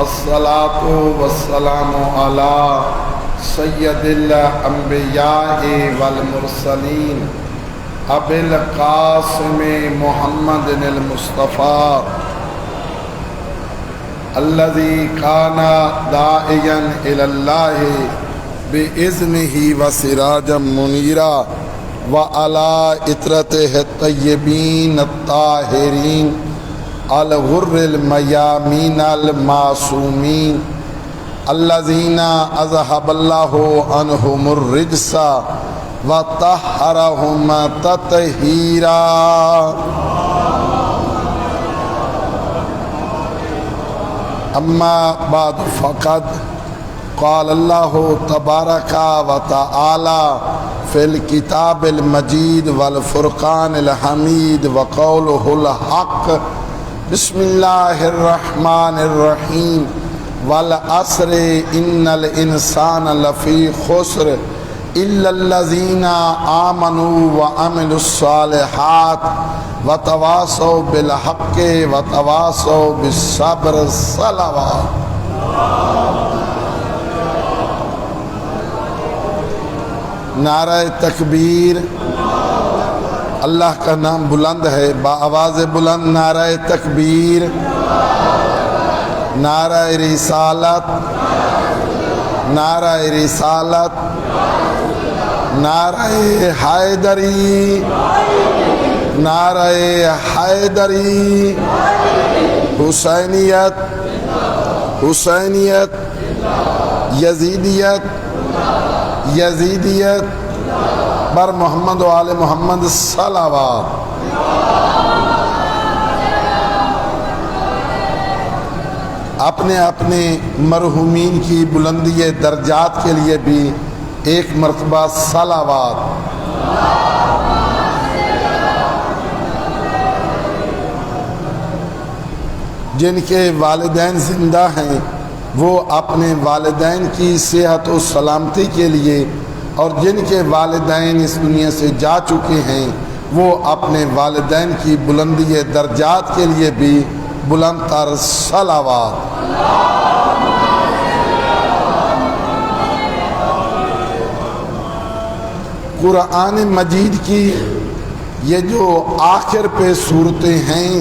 الصلاة والسلام على سید الانبیاء والمرسلین ابی القاسم محمد المصطفیٰ الذي كان داعيا إلى الله بإذنه وسراجا منيرا وعلى إطرته الطيبين الطاهرين الغر الميامين المعصومين الذين أذهب الله عنهم الرجس وطهرهم تطهيرا. اما بعد فقد قال الله تبارك وتعالى في الكتاب المجيد والفرقان الحميد وقوله الحق بسم الله الرحمن الرحيم والعصر إن الإنسان لفي خسر إلا الذين آمنوا وعملوا الصالحات وتواصوا بالحق وتواصوا بالصبر. صلوات. نعرہ تکبیر. اللہ کا نام بلند ہے، بآواز بلند نعرہ تکبیر، نعرہ رسالت، نعرہ رسالت، نعرہ حیدری، نعرہ حیدری، حسینیت، حسینیت، یزیدیت، یزیدیت، بر محمد و آل محمد صلوات. اپنے اپنے مرحومین کی بلندی درجات کے لیے بھی ایک مرتبہ صلوات. جن کے والدین زندہ ہیں وہ اپنے والدین کی صحت و سلامتی کے لیے، اور جن کے والدین اس دنیا سے جا چکے ہیں وہ اپنے والدین کی بلندی درجات کے لیے بھی بلند تر صلوات. قرآن مجید کی یہ جو آخر پہ صورتیں ہیں،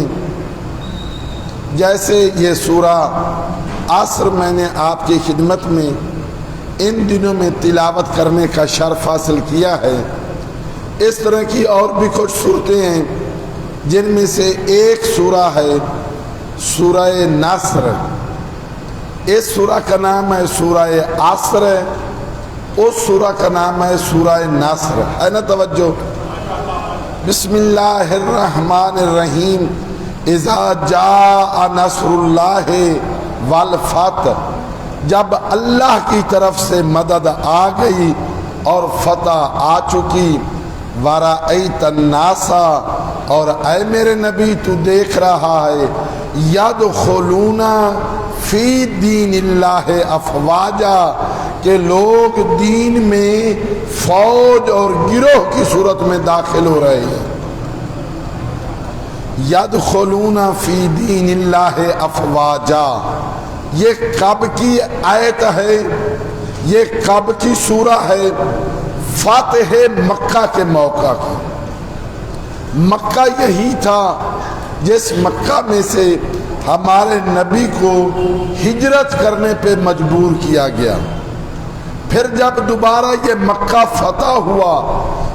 جیسے یہ سورہ عصر میں نے آپ کی خدمت میں ان دنوں میں تلاوت کرنے کا شرف حاصل کیا ہے، اس طرح کی اور بھی کچھ صورتیں ہیں جن میں سے ایک سورہ ہے سورہ نصر. اس سورہ کا نام ہے سورہ عصر، اس سورہ کا نام ہے سورہ نصر. ہے نا توجہ؟ بسم اللہ الرحمن الرحیم. اذا جاء نصر اللہ والفتح، جب اللہ کی طرف سے مدد آ گئی اور فتح آ چکی. وَرَأَيْتَ النَّاسَ، اور اے میرے نبی تو دیکھ رہا ہے، يَدْخُلُونَ فِي دِينِ اللَّهِ أَفْوَاجًا، کہ لوگ دین میں فوج اور گروہ کی صورت میں داخل ہو رہے ہیں. يَدْخُلُونَ فِي دِينِ اللَّهِ أَفْوَاجًا، یہ کب کی آیت ہے، یہ کب کی سورہ ہے؟ فاتح مکہ کے موقع کی. مکہ یہی تھا جس مکہ میں سے ہمارے نبی کو ہجرت کرنے پہ مجبور کیا گیا. پھر جب دوبارہ یہ مکہ فتح ہوا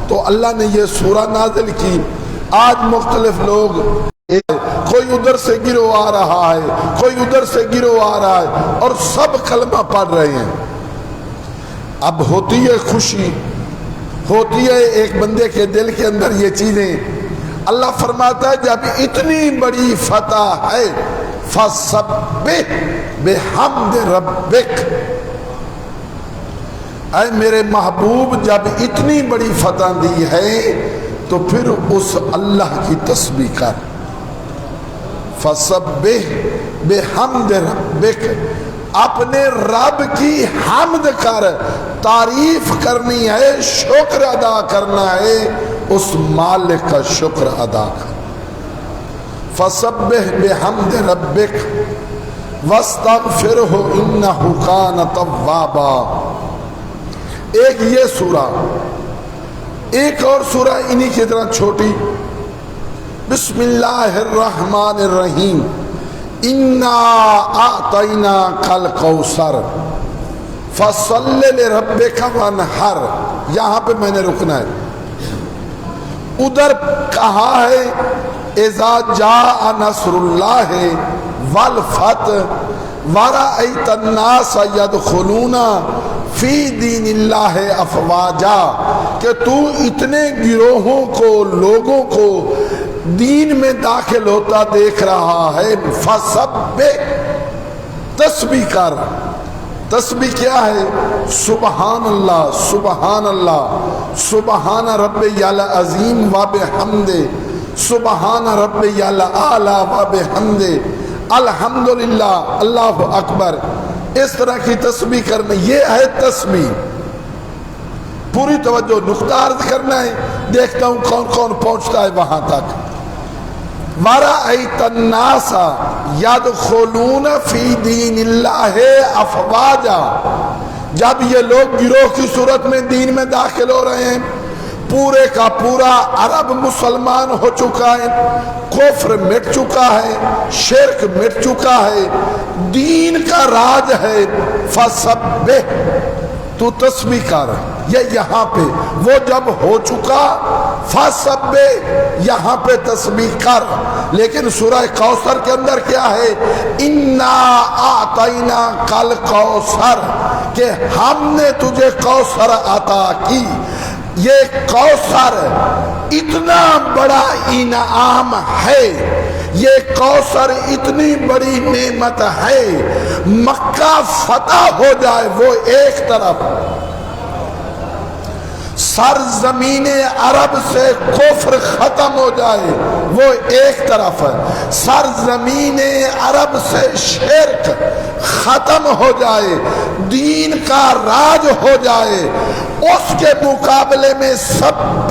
تو اللہ نے یہ سورہ نازل کی. آج مختلف لوگ، کوئی ادھر سے گروہ آ رہا ہے، کوئی ادھر سے گروہ آ رہا ہے، اور سب کلمہ پڑھ رہے ہیں. اب ہوتی ہے خوشی، ہوتی ہے ایک بندے کے دل کے اندر یہ چیزیں. اللہ فرماتا ہے جب اتنی بڑی فتح ہے فَسَبِّحْ بِحَمْدِ رَبِّكَ، اے میرے محبوب جب اتنی بڑی فتح دی ہے تو پھر اس اللہ کی تسبیح کر. فَسَبِّحْ بِحَمْدِ رَبِّكَ، اپنے رب کی حمد کر، تعریف کرنی ہے، شکر ادا کرنا ہے، اس مالک کا شکر ادا کر. فَسَبِّحْ بِحَمْدِ رَبِّكَ وَاسْتَغْفِرْهُ إِنَّهُ كَانَ تَوَّابًا۔ ایک یہ سورہ، ایک اور سورہ انہی کی طرح چھوٹی، بسم اللہ الرحمن الرحیم، اِنَّا أَعْطَيْنَاكَ الْكَوْثَرَ فَصَلِّ لِرَبِّكَ وَانْحَرْ۔ یہاں پہ میں نے رکنا ہے۔ ادھر کہا ہے اذا جاء نصر اللہ والفتح ورأیت الناس یدخلون فی دین اللہ افواجا، کہ تو اتنے گروہوں کو، لوگوں کو دین میں داخل ہوتا دیکھ رہا ہے، فسبح، تسبیح کر۔ تسبیح کیا ہے؟ سبحان اللہ، سبحان اللہ، سبحان ربی العظیم و بحمدہ، سبحان ربی الاعلی و بحمدہ، الحمدللہ، اللہ اکبر۔ اس طرح کی تسبیح کرنا، یہ ہے تسبیح۔ پوری توجہ، نقطہ عرض کرنا ہے، دیکھتا ہوں کون کون پہنچتا ہے وہاں تک۔ وَرَأَيْتَ النَّاسَ يَدْخُلُونَ فِي دِينِ اللَّهِ أَفْوَاجًا، جب یہ لوگ گروہ کی صورت میں دین میں داخل ہو رہے ہیں، پورے کا پورا عرب مسلمان ہو چکا ہے، کفر مٹ چکا ہے، شرک مٹ چکا ہے، دین کا راج ہے، فَسَبِّحْ، تو تسبیح کر۔ یہ یہاں پہ وہ جب ہو چکا، فَسَبِّحْ، یہاں پہ تسبیح کر۔ لیکن سورہ کوثر کے اندر کیا ہے؟ اِنَّا أَعْطَيْنَاكَ الْكَوْثَرَ، کہ ہم نے تجھے کوثر عطا کی۔ یہ کوثر اتنا بڑا انعام ہے، یہ کوثر اتنی بڑی نعمت ہے، مکہ فتح ہو جائے وہ ایک طرف، سرزمین عرب سے کفر ختم ہو جائے وہ ایک طرف، سرزمین عرب سے شرک ختم ہو جائے، دین کا راج ہو جائے، اس کے مقابلے میں سبح،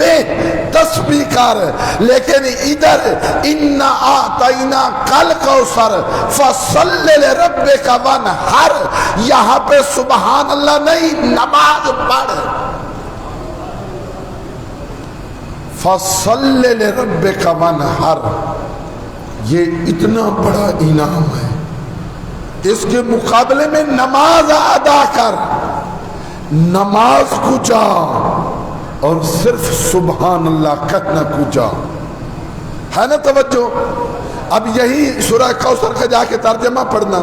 تسبیح کر۔ لیکن ادھر اِنَّا أَعْطَيْنَاكَ الْكَوْثَرَ فَصَلِّ لِرَبِّكَ وَانْحَرْ، یہاں پہ سبحان اللہ نہیں، نماز پڑھ۔ فَصَلِّ لِرَبِّكَ وَانْحَرْ، یہ اتنا بڑا انعام ہے، اس کے مقابلے میں نماز ادا کر، نماز کو جا اور صرف سبحان اللہ کہنا کو جا۔ ہے نا توجہ؟ اب یہی سورہ کوثر کا جا کے ترجمہ پڑھنا،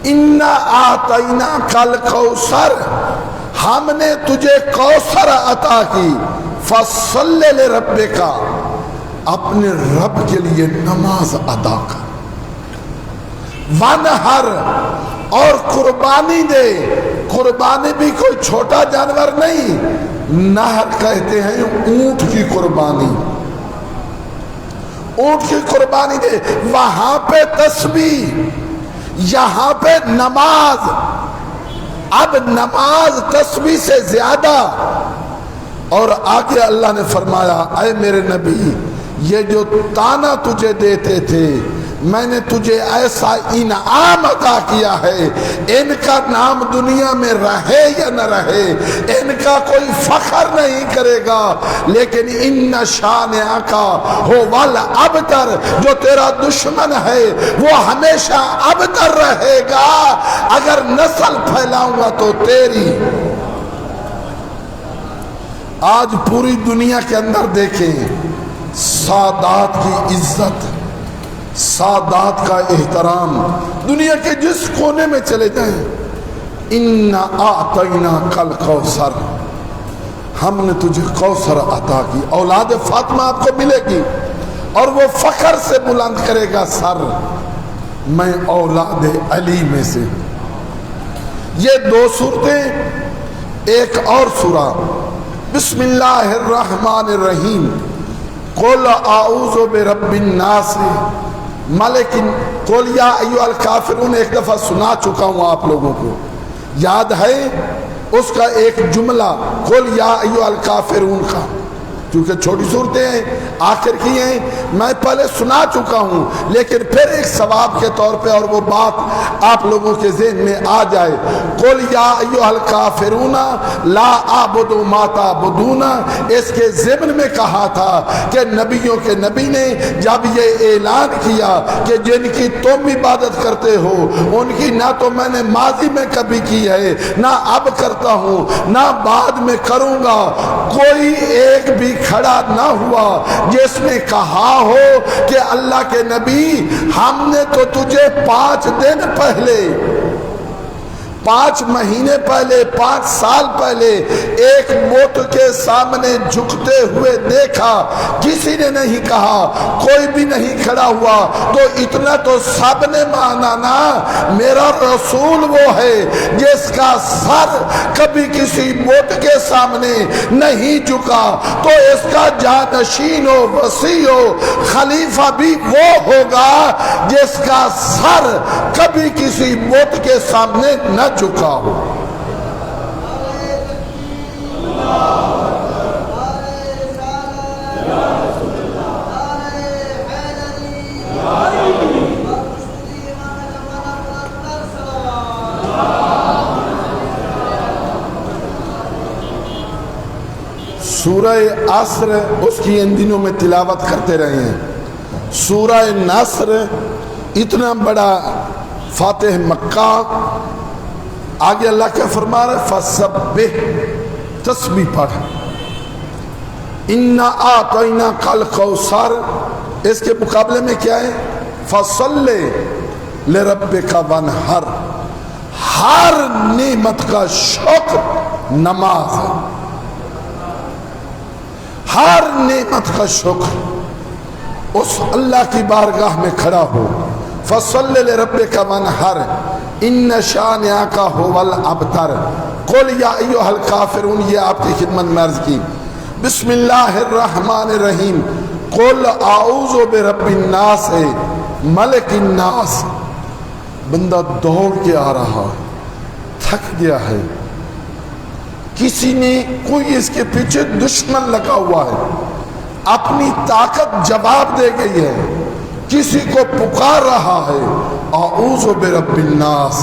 اِنَّا أَعْطَيْنَاكَ الْكَوْثَرَ، ہم نے تجھے کوثر عطا کی، فَصَلِّ لِرَبِّكَ، اپنے رب کے لیے نماز ادا کر، وَانْحَرْ، اور قربانی دے۔ قربانی بھی کوئی چھوٹا جانور نہیں، نہر کہتے ہیں اونٹ کی قربانی، اونٹ کی قربانی دے۔ وہاں پہ تسبیح، یہاں پہ نماز۔ اب نماز تسبیح سے زیادہ، اور آگے اللہ نے فرمایا اے میرے نبی، یہ جو تانا تجھے دیتے تھے، میں نے تجھے ایسا انعام عطا کیا ہے، ان کا نام دنیا میں رہے یا نہ رہے، ان کا کوئی فخر نہیں کرے گا، لیکن ان شانئک ھو الابتر، جو تیرا دشمن ہے وہ ہمیشہ ابتر رہے گا، اگر نسل پھیلاؤں گا تو تیری۔ آج پوری دنیا کے اندر دیکھیں، سادات کی عزت، سادات کا احترام، دنیا کے جس کونے میں چلے جائیں، اِنَّا أَعْطَيْنَاكَ الْكَوْثَرَ، ہم نے تجھے کوثر عطا کی۔ اولاد فاطمہ آپ کو ملے گی اور وہ فخر سے بلند کرے گا سر، میں اولاد علی میں سے۔ یہ دو صورتیں، ایک اور سورہ بسم اللہ الرحمن الرحیم، قل اعوذ برب الناس ملک، قل یا ایھا الکافرون، ایک دفعہ سنا چکا ہوں آپ لوگوں کو، یاد ہے اس کا ایک جملہ، قل یا ایھا الکافرون کا، کیونکہ چھوٹی صورتیں ہیں، آخر کی ہیں، میں پہلے سنا چکا ہوں، لیکن پھر ایک ثواب کے طور پہ اور وہ بات آپ لوگوں کے ذہن میں آ جائے۔ قُلْ يَا أَيُّهَا الْكَافِرُونَ لَا أَعْبُدُ مَا تَعْبُدُونَ، اس کے ضمن میں کہا تھا کہ نبیوں کے نبی نے جب یہ اعلان کیا کہ جن کی تم عبادت کرتے ہو ان کی نہ تو میں نے ماضی میں کبھی کی ہے، نہ اب کرتا ہوں، نہ بعد میں کروں گا، کوئی ایک بھی کھڑا نہ ہوا جس نے کہا ہو کہ اللہ کے نبی ہم نے تو تجھے 5 دن پہلے، 5 مہینے پہلے، 5 سال پہلے ایک بت کے سامنے جھکتے ہوئے دیکھا، کسی نے نہیں کہا، کوئی بھی نہیں کھڑا ہوا، تو اتنا تو سب نے مانا نا، میرا رسول وہ ہے جس کا سر کبھی کسی بت کے سامنے نہیں جھکا، تو اس کا جانشین و وصی و خلیفہ بھی وہ ہوگا جس کا سر کبھی کسی بت کے سامنے نہ چکا ہو۔ سورہ عصر اس کی ان دنوں میں تلاوت کرتے رہے ہیں۔ سورہ نصر اتنا بڑا فاتح مکہ، آگے اللہ کیا فرما رہا ہے؟ فَسَبِّحْ، تسبیح پڑھ، اِنَّا أَعْطَيْنَاكَ الْكَوْثَرَ، اس کے مقابلے میں کیا ہے؟ فَصَلِّ لِرَبِّكَ وَانْحَرْ، ہر نعمت کا شکر نماز ہے، ہر نعمت کا شکر اس اللہ کی بارگاہ میں کھڑا ہو۔ فَصَلِّ لِرَبِّكَ وَانْحَرْ إِنَّ شَانِئَكَ هُوَ الْأَبْتَرُ قُلْ يَا أَيُّهَا الْكَافِرُونَ، یہ آپ کی خدمت میں عرض کی۔ بسم اللہ الرحمن الرحیم، قُلْ أَعُوذُ بِرَبِّ النَّاسِ مَلِكِ النَّاسِ، بندہ دوڑ کے آ رہا ہے، تھک گیا ہے، کسی نے کوئی اس کے پیچھے دشمن لگا ہوا ہے، اپنی طاقت جواب دے گئی ہے، کسی کو پکار رہا ہے، اعوذ برب الناس،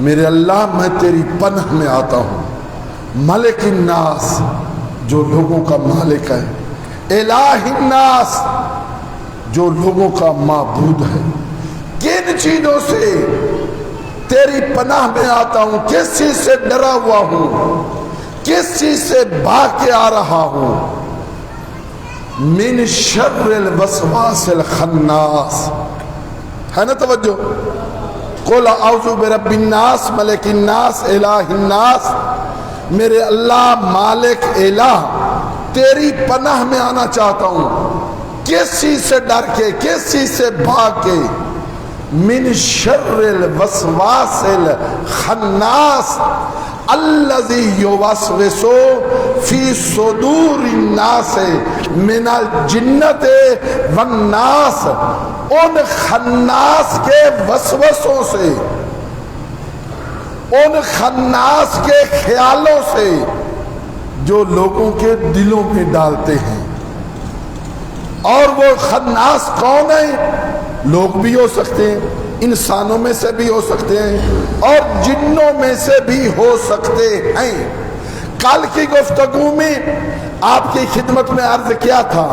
میرے اللہ میں تیری پناہ میں آتا ہوں، ملک الناس، جو لوگوں کا مالک ہے، الہ الناس، جو لوگوں کا معبود ہے، کن چیزوں سے تیری پناہ میں آتا ہوں، کس چیز سے ڈرا ہوا ہوں، کس چیز سے بھاگ کے آ رہا ہوں؟ من شر الوسواس الخناس، ہے نا توجہ؟ قل اعوذ برب الناس ملک الناس الہ الناس، میرے اللہ مالک الہ تیری پناہ میں آنا چاہتا ہوں، کس چیز سے ڈر کے، کس چیز سے بھاگ کے؟ من شر الوسواس الخناس الذی یوسوس فی صدور الناس من الجنت والناس، ان خناس کے وسوسوں سے، ان خناس کے خیالوں سے جو لوگوں کے دلوں میں ڈالتے ہیں۔ اور وہ خناس کون ہے؟ لوگ بھی ہو سکتے ہیں، انسانوں میں سے بھی ہو سکتے ہیں، اور جنوں میں سے بھی ہو سکتے ہیں۔ کل کی گفتگو میں آپ کی خدمت میں عرض کیا تھا،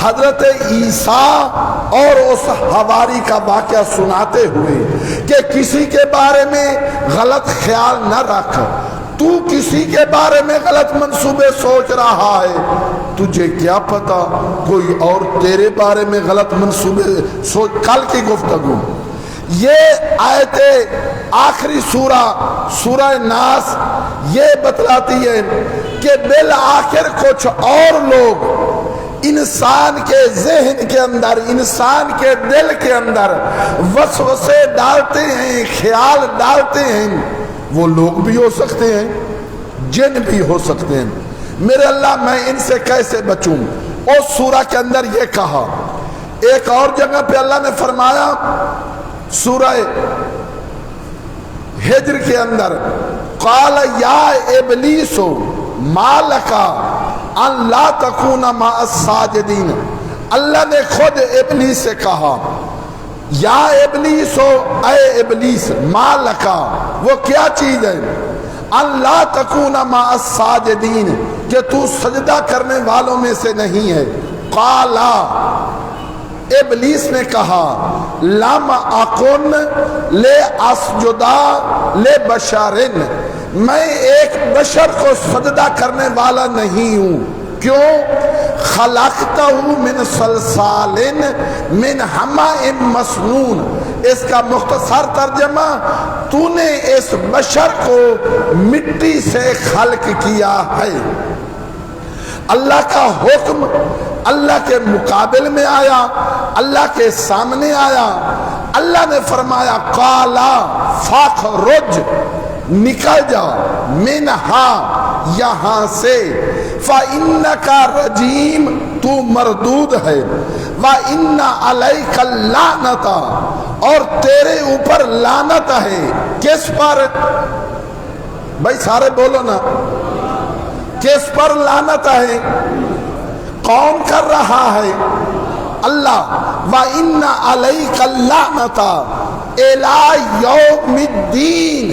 حضرت عیسیٰ اور اس حواری کا واقعہ سناتے ہوئے کہ کسی کے بارے میں غلط خیال نہ رکھ، تو کسی کے بارے میں غلط منصوبے سوچ رہا ہے، تجھے کیا پتا کوئی اور تیرے بارے میں غلط منصوبے سوچ۔ کل کی گفتگو یہ آیت آخری سورہ ناس یہ بتلاتی ہے کہ بالآخر کچھ اور لوگ انسان کے ذہن کے اندر، انسان کے دل کے اندر وسوسے ڈالتے ہیں، خیال ڈالتے ہیں، وہ لوگ بھی ہو سکتے ہیں، جن بھی ہو سکتے ہیں۔ میرے اللہ میں ان سے کیسے بچوں؟ اس سورہ کے اندر یہ کہا، ایک اور جگہ پہ اللہ نے فرمایا سورہ ہجر کے اندر، قال یا ابلیس ما لک ان لا تکون مع الساجدین، اللہ نے خود ابلیس سے کہا یا ابلیس اے ابلیس، ما لکا، وہ کیا چیز ہے؟ ان لا تکون مع الساجدین، کہ تو سجدہ کرنے والوں میں سے نہیں ہے۔ قالا، ابلیس نے کہا لم اکن لے اسجدا لے بشرن، میں ایک بشر کو سجدہ کرنے والا نہیں ہوں۔ کیوں؟ خلقتہ من صلصال من حماء مسنون، اس کا مختصر ترجمہ، تو نے اس بشر کو مٹی سے خلق کیا ہے۔ اللہ کا حکم اللہ کے مقابل میں آیا، اللہ کے سامنے آیا، اللہ نے فرمایا قالا فاخرج، نکل جا، منہا، یہاں سے، فَإِنَّكَ رَجِيمٌ، تو مردود ہے، وَإِنَّ عَلَيْكَ اللَّعْنَةَ، اور تیرے اوپر لعنت ہے۔ کس پر؟ بھائی سارے بولو نا، کس پر لعنت ہے؟ کون کر رہا ہے؟ اللہ۔ وَإِنَّ عَلَيْكَ اللَّعْنَةَ إِلَى يَوْمِ الدِّينِ،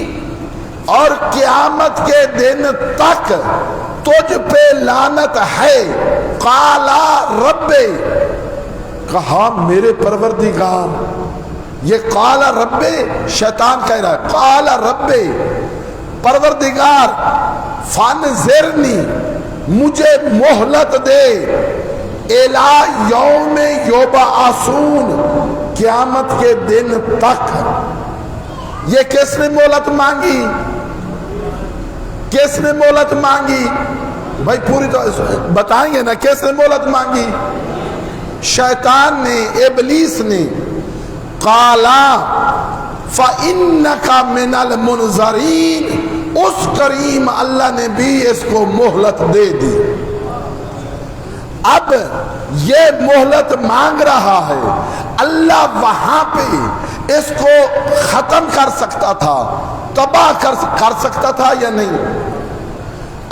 اور قیامت کے دن تک تجھ پہ لعنت ہے۔ قالا رب، کہا میرے پروردگار، یہ قالا رب شیطان کہہ رہا ہے، قالا رب پروردگار، فانذرنی، مجھے مہلت دے، الی یوم یبعثون، قیامت کے دن تک۔ یہ کس نے مہلت مانگی؟ کس نے مہلت مانگی؟ بھائی پوری تو بتائیں گے نا، کس نے مہلت مانگی؟ شیطان نے، ابلیس نے۔ قالا فَإِنَّكَ مِنَ الْمُنظَرِينَ، اس کریم اللہ نے بھی اس کو مہلت دے دی۔ اب یہ مہلت مانگ رہا ہے، اللہ وہاں پہ اس کو ختم کر سکتا تھا، تباہ کر سکتا تھا یا نہیں؟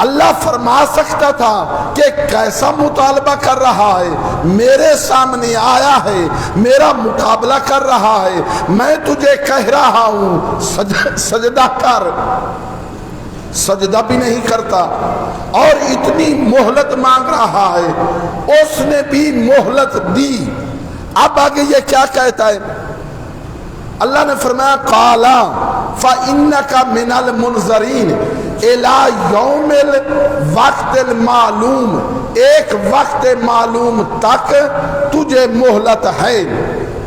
اللہ فرما سکتا تھا کہ کیسا مطالبہ کر رہا ہے، میرے سامنے آیا ہے، میرا مقابلہ کر رہا ہے، میں تجھے کہہ رہا ہوں سجدہ کر، سجدہ بھی نہیں کرتا، اور اتنی مہلت مانگ رہا ہے، اس نے بھی مہلت دی۔ اب آگے یہ کیا کہتا ہے؟ اللہ نے فرمایا قالا فَإِنَّكَ مِنَ الْمُنظَرِينَ إِلَى يَوْمِ الْوَقْتِ الْمَعْلُومِ، ایک وقت معلوم تک تجھے مہلت ہے۔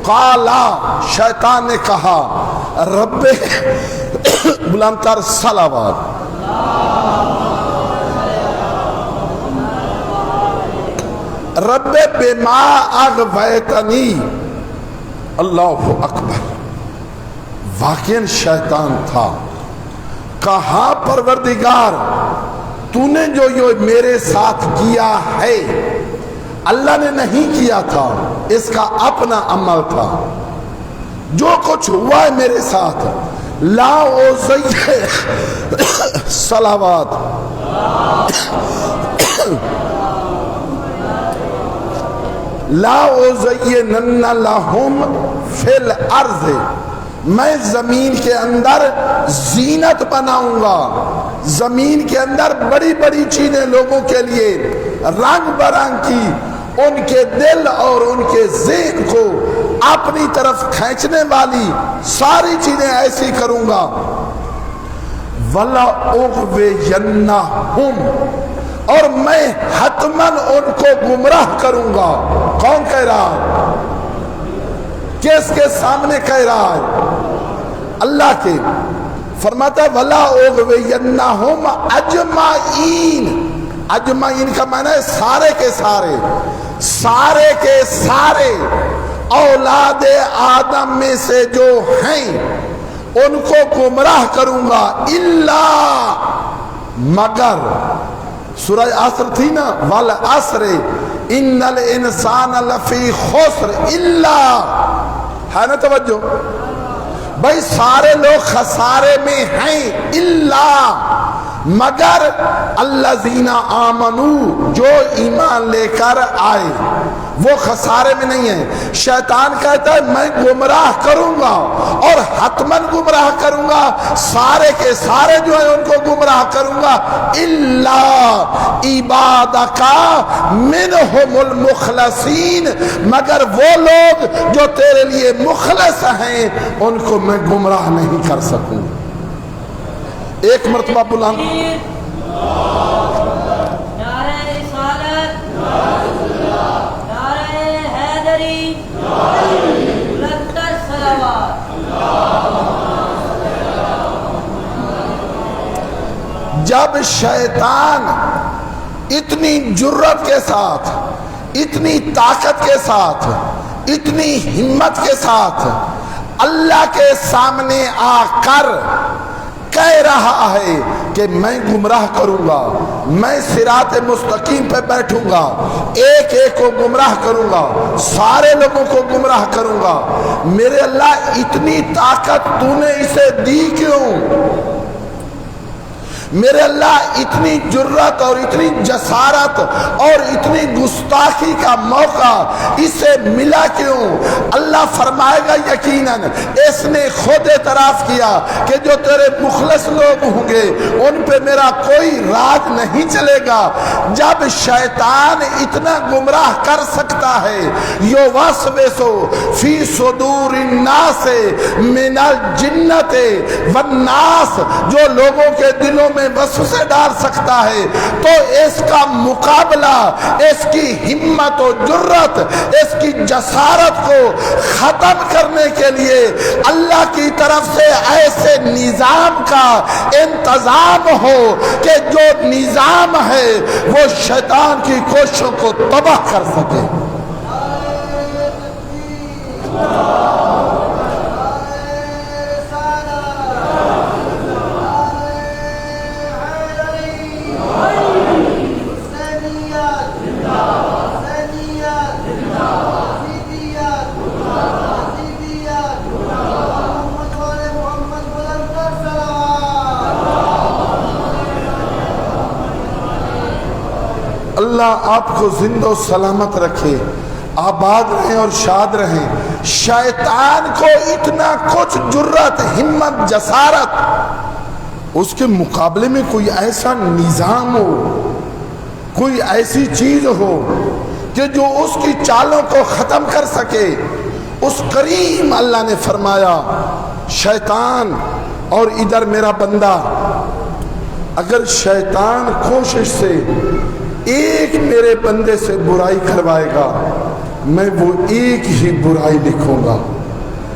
قالا، شیطان نے کہا رب، بلند تر صلوات، رب بما اغویتنی، اللہ اکبر، واقعاً شیطان تھا۔ کہا پروردگار، تو نے جو یہ میرے ساتھ کیا ہے، اللہ نے نہیں کیا تھا، اس کا اپنا عمل تھا، جو کچھ ہوا ہے میرے ساتھ، لا اوزیہ صلوات، لا اوزینن لہم فی الارض، میں زمین کے اندر زینت بناؤں گا، زمین کے اندر بڑی بڑی چیزیں لوگوں کے لیے رنگ برنگ کی، ان کے دل اور ان کے ذہن کو اپنی طرف کھینچنے والی ساری چیزیں ایسی کروں گا۔ وَلَأُغْوِيَنَّهُمْ، اور میں حتماً ان کو گمراہ کروں گا۔ کون کہہ رہا ہے؟ کس کے سامنے کہہ رہا ہے؟ اللہ کے۔ فرماتا ہے وَلَأُغْوِيَنَّهُمْ أَجْمَعِينَ، اجمعین کا معنی ہے سارے کے سارے، سارے کے سارے اولاد آدم میں سے جو ہیں ان کو گمراہ کروں گا، الا، مگر، سورہ عصر تھی نا، والعصر ان الانسان لفی خسر، الا، ہے نا توجہ بھائی، سارے لوگ خسارے میں ہیں، الا مگر الذین آمنو جو ایمان لے کر آئے وہ خسارے میں نہیں ہیں۔ شیطان کہتا ہے میں گمراہ کروں گا اور حتماً گمراہ کروں گا، سارے کے سارے جو ہیں ان کو گمراہ کروں گا، الا عبادک منہم المخلصین، مگر وہ لوگ جو تیرے لیے مخلص ہیں ان کو میں گمراہ نہیں کر سکوں۔ ایک مرتبہ بلند نعرہ رسالت، نعرہ حیدری، بلندتر صلوات۔ جب شیطان اتنی جرت کے ساتھ، اتنی طاقت کے ساتھ، اتنی ہمت کے ساتھ اللہ کے سامنے آ کر کہہ رہا ہے کہ میں گمراہ کروں گا، میں صراط مستقیم پہ بیٹھوں گا، ایک ایک کو گمراہ کروں گا، سارے لوگوں کو گمراہ کروں گا، میرے اللہ اتنی طاقت تو نے اسے دی کیوں؟ میرے اللہ اتنی جرت اور اتنی جسارت اور اتنی گستاخی کا موقع اسے ملا کیوں؟ اللہ فرمائے گا یقیناً اس نے خود اعتراف کیا کہ جو تیرے مخلص لوگ ہوں گے ان پہ میرا کوئی راج نہیں چلے گا۔ جب شیطان اتنا گمراہ کر سکتا ہے، یوسوسو فی صدور الناس من الجنت والناس، جو لوگوں کے دلوں میں وسوسے ڈال سکتا ہے، تو اس کا مقابلہ، اس کی ہمت و جرت، اس کی جسارت کو ختم کرنے کے لیے اللہ کی طرف سے ایسے نظام کا انتظام ہو کہ جو نظام ہے وہ شیطان کی کوششوں کو تباہ کر سکے۔ اللہ آپ کو زندہ و سلامت رکھے، آباد رہیں اور شاد رہیں۔ شیطان کو اتنا کچھ جرت، ہمت، جسارت، اس کے مقابلے میں کوئی ایسا نظام ہو، کوئی ایسی چیز ہو کہ جو اس کی چالوں کو ختم کر سکے۔ اس کریم اللہ نے فرمایا شیطان اور ادھر میرا بندہ، اگر شیطان کوشش سے ایک میرے بندے سے برائی کروائے گا میں وہ ایک ہی برائی لکھوں گا،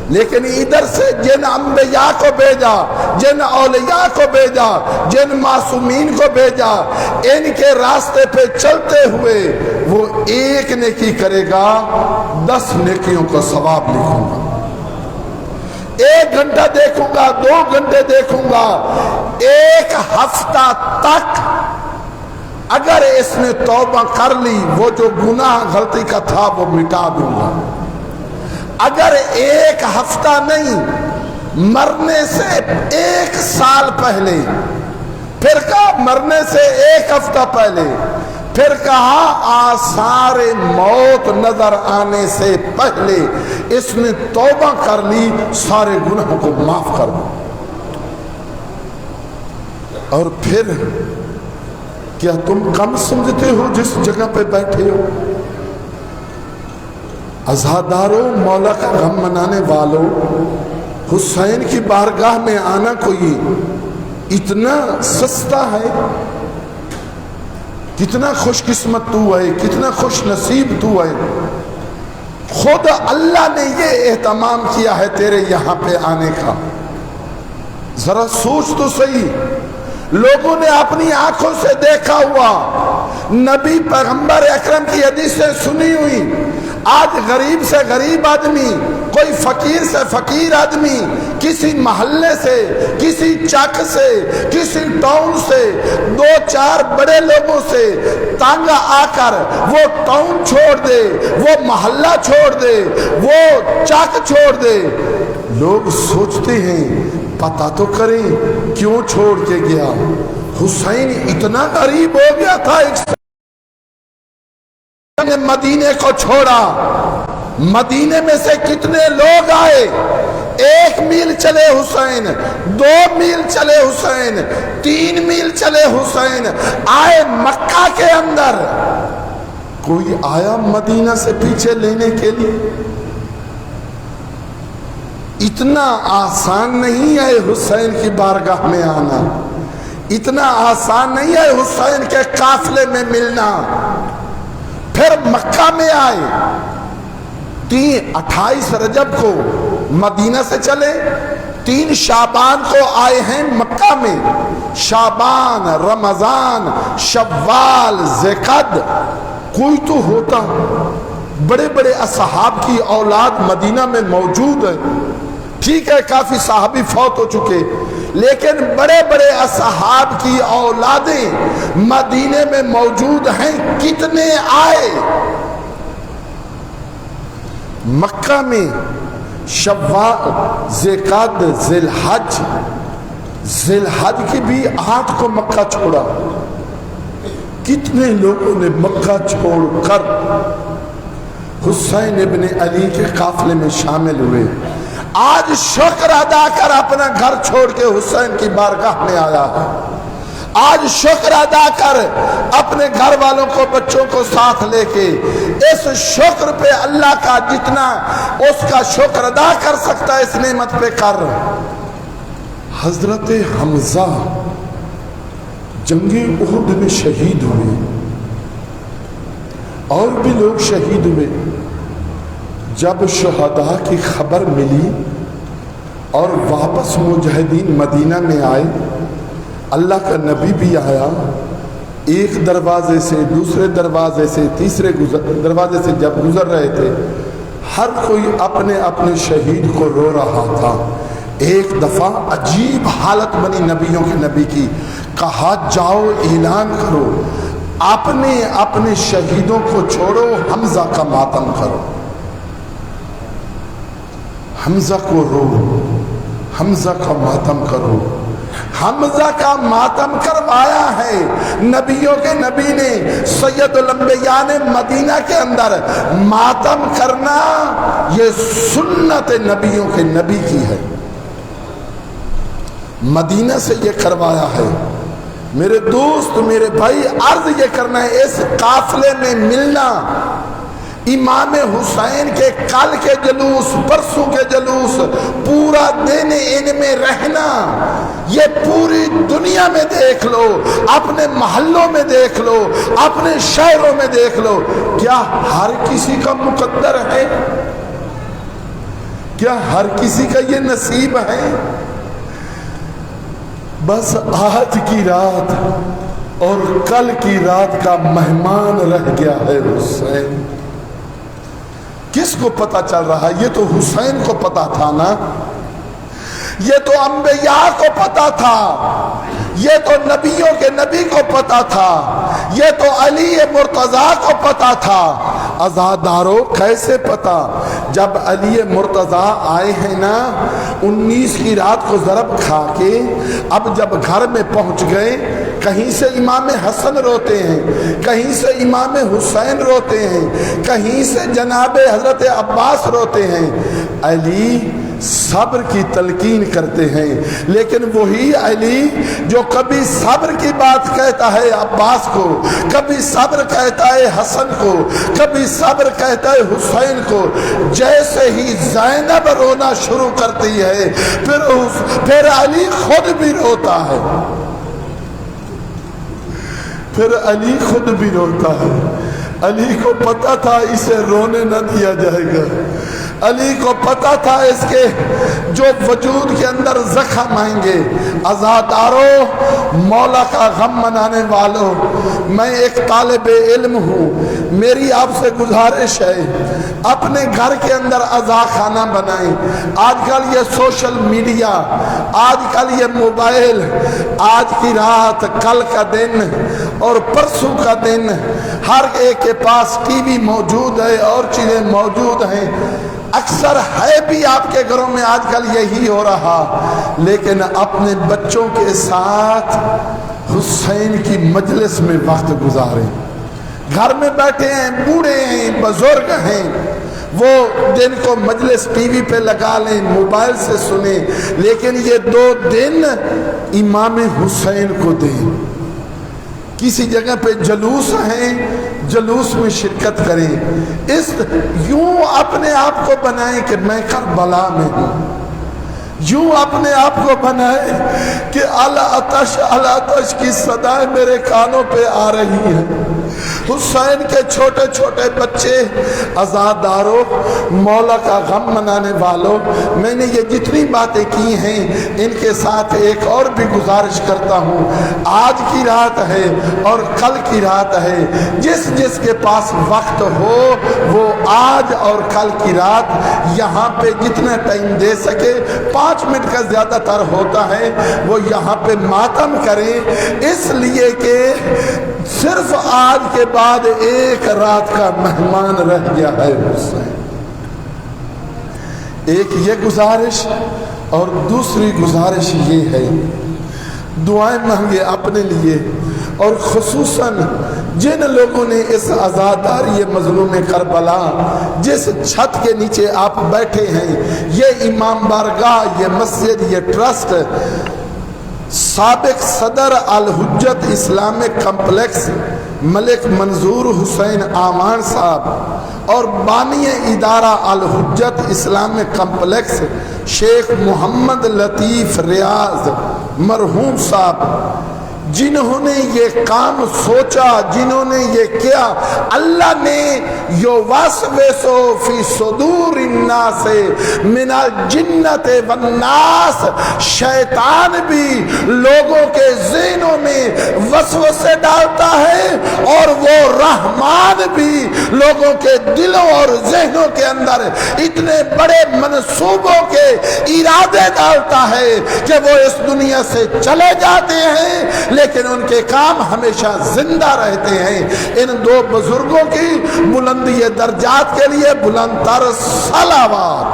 لیکن ادھر سے جن انبیاء کو بھیجا، جن اولیاء کو بھیجا، جن معصومین کو بھیجا، ان کے راستے پہ چلتے ہوئے وہ ایک نیکی کرے گا 10 نیکیوں کا ثواب لکھوں گا۔ 1 گھنٹہ دیکھوں گا، 2 گھنٹے دیکھوں گا، 1 ہفتہ تک اگر اس نے توبہ کر لی وہ جو گناہ غلطی کا تھا وہ مٹا دوں گا۔ اگر 1 ہفتہ نہیں، مرنے سے 1 سال پہلے، پھر کہا مرنے سے 1 ہفتہ پہلے، پھر کہا آثار موت نظر آنے سے پہلے اس نے توبہ کر لی، سارے گناہوں کو معاف کر دو۔ اور پھر کیا تم کم سمجھتے ہو جس جگہ پہ بیٹھے ہو؟ عزاداروں، مولا کا غم منانے والوں، حسین کی بارگاہ میں آنا کوئی اتنا سستا ہے؟ کتنا خوش قسمت تو ہے، کتنا خوش نصیب تو ہے۔ خود اللہ نے یہ اہتمام کیا ہے تیرے یہاں پہ آنے کا۔ ذرا سوچ تو صحیح، لوگوں نے اپنی آنکھوں سے دیکھا ہوا، نبی پیغمبر اکرم کی حدیثیں سنی ہوئی، آج غریب سے غریب آدمی، کوئی فقیر سے فقیر آدمی، کسی محلے سے، کسی چک سے، کسی ٹاؤن سے، 2-4 بڑے لوگوں سے تنگ آ کر وہ ٹاؤن چھوڑ دے، وہ محلہ چھوڑ دے، وہ چک چھوڑ دے۔ لوگ سوچتے ہیں پتہ تو کریں کیوں چھوڑ کے گیا۔ حسین اتنا غریب ہو گیا تھا، نے مدینے کو چھوڑا، مدینے میں سے کتنے لوگ آئے، 1 میل چلے حسین، 2 میل چلے حسین، 3 میل چلے حسین، آئے مکہ کے اندر، کوئی آیا مدینہ سے پیچھے لینے کے لیے؟ اتنا آسان نہیں ہے حسین کی بارگاہ میں آنا، اتنا آسان نہیں ہے حسین کے قافلے میں ملنا۔ پھر مکہ میں آئے، 28 رجب کو مدینہ سے چلے، 3 شعبان کو آئے ہیں مکہ میں، شعبان، رمضان، شوال، ذیقعد، کوئی تو ہوتا، بڑے بڑے اصحاب کی اولاد مدینہ میں موجود ہے، ٹھیک ہے کافی صحابی فوت ہو چکے، لیکن بڑے بڑے اصحاب کی اولادیں مدینے میں موجود ہیں، کتنے آئے؟ مکہ میں شوال، ذیقعد، ذی الحج کی بھی 8 کو مکہ چھوڑا، کتنے لوگوں نے مکہ چھوڑ کر حسین ابن علی کے قافلے میں شامل ہوئے۔ آج شکر ادا کر اپنا گھر چھوڑ کے حسین کی بارگاہ میں آیا ہے، آج شکر ادا کر اپنے گھر والوں کو، بچوں کو ساتھ لے کے، اس شکر پہ اللہ کا جتنا اس کا شکر ادا کر سکتا ہے اس نعمت پہ کر۔ حضرت حمزہ جنگ احد میں شہید ہوئے، اور بھی لوگ شہید ہوئے۔ جب شہداء کی خبر ملی اور واپس مجاہدین مدینہ میں آئے، اللہ کا نبی بھی آیا، ایک دروازے سے دوسرے دروازے سے تیسرے دروازے سے جب گزر رہے تھے، ہر کوئی اپنے اپنے شہید کو رو رہا تھا۔ ایک دفعہ عجیب حالت بنی نبیوں کے نبی کی، کہا جاؤ اعلان کرو، اپنے اپنے شہیدوں کو چھوڑو، حمزہ کا ماتم کرو، حمزہ کو رو، حمزہ کا ماتم کرو۔ حمزہ کا ماتم کروایا ہے نبیوں کے نبی نے، سید الانبیاء نے مدینہ کے اندر ماتم کرنا یہ سنت نبیوں کے نبی کی ہے، مدینہ سے یہ کروایا ہے۔ میرے دوست، میرے بھائی، عرض یہ کرنا ہے، اس قافلے میں ملنا، امام حسین کے کل کے جلوس، پرسوں کے جلوس، پورا دن ان میں رہنا، یہ پوری دنیا میں دیکھ لو، اپنے محلوں میں دیکھ لو، اپنے شہروں میں دیکھ لو، کیا ہر کسی کا مقدر ہے؟ کیا ہر کسی کا یہ نصیب ہے؟ بس آج کی رات اور کل کی رات کا مہمان رہ گیا ہے حسین۔ کس کو پتا چل رہا ہے؟ یہ تو حسین کو پتا تھا نا، یہ تو انبیاء کو پتا تھا، یہ تو نبیوں کے نبی کو پتا تھا، یہ تو علی مرتضیٰ کو پتا تھا۔ عزادارو کیسے پتا؟ جب علی مرتضیٰ آئے ہیں نا 19 کی رات کو ضرب کھا کے، اب جب گھر میں پہنچ گئے، کہیں سے امام حسن روتے ہیں، کہیں سے امام حسین روتے ہیں، کہیں سے جناب حضرت عباس روتے ہیں۔ علی صبر کی تلقین کرتے ہیں، لیکن وہی علی جو کبھی صبر کی بات کہتا ہے عباس کو، کبھی صبر کہتا ہے حسن کو، کبھی صبر کہتا ہے حسین کو، جیسے ہی زینب رونا شروع کرتی ہے پھر علی خود بھی روتا ہے، پھر علی خود بھی روتا ہے۔ علی کو پتا تھا اسے رونے نہ دیا جائے گا، علی کو پتا تھا اس کے جو وجود کے اندر زخم آئیں گے۔ عزادارو، مولا کا غم منانے والوں، میں ایک طالب علم ہوں، میری آپ سے گزارش ہے اپنے گھر کے اندر عزا خانہ بنائیں۔ آج کل یہ سوشل میڈیا، آج کل یہ موبائل، آج کی رات، کل کا دن اور پرسوں کا دن، ہر ایک کے پاس ٹی وی موجود ہے اور چیزیں موجود ہیں، اکثر ہے بھی آپ کے گھروں میں آج کل یہی ہو رہا، لیکن اپنے بچوں کے ساتھ حسین کی مجلس میں وقت گزاریں. گھر میں بیٹھے ہیں، بوڑھے ہیں، بزرگ ہیں، وہ دن کو مجلس ٹی وی پہ لگا لیں، موبائل سے سنیں، لیکن یہ 2 دن امام حسین کو دیں. کسی جگہ پہ جلوس ہیں، جلوس میں شرکت کریں. یوں اپنے آپ کو بنائیں کہ میں کربلا میں ہوں. یوں اپنے آپ کو بنائیں کہ العطش کی صدائیں میرے کانوں پہ آ رہی ہیں. حسین کے چھوٹے چھوٹے بچے، عزاداروں، مولا کا غم منانے والوں، میں نے یہ جتنی باتیں کی ہیں ان کے ساتھ ایک اور بھی گزارش کرتا ہوں. آج کی رات ہے اور کل کی رات ہے. جس کے پاس وقت ہو وہ آج اور کل کی رات یہاں پہ جتنا ٹائم دے سکے، 5 منٹ کا زیادہ تر ہوتا ہے، وہ یہاں پہ ماتم کریں، اس لیے کہ صرف آج کے بعد ایک رات کا مہمان رہ گیا ہے حسین. ایک یہ گزارش اور دوسری گزارش یہ ہے، دعائیں مانگے اپنے لیے اور خصوصاً جن لوگوں نے اس عزاداری مظلوم کربلا، جس چھت کے نیچے آپ بیٹھے ہیں، یہ امام بارگاہ، یہ مسجد، یہ ٹرسٹ، سابق صدر الحجت اسلامک کمپلیکس ملک منظور حسین آمان صاحب اور بانی ادارہ الحجت اسلامک کمپلیکس شیخ محمد لطیف ریاض مرحوم صاحب، جنہوں نے یہ کام سوچا، جنہوں نے یہ کیا، اللہ نے یواسوسو فی صدور الناس من الجنت والناس، شیطان بھی لوگوں کے ذہنوں میں وسوسے ڈالتا ہے اور وہ رحمان بھی لوگوں کے دلوں اور ذہنوں کے اندر اتنے بڑے منصوبوں کے ارادے ڈالتا ہے کہ وہ اس دنیا سے چلے جاتے ہیں لیکن ان کے کام ہمیشہ زندہ رہتے ہیں. ان 2 بزرگوں کی بلندی درجات کے لیے بلند تر صلوات.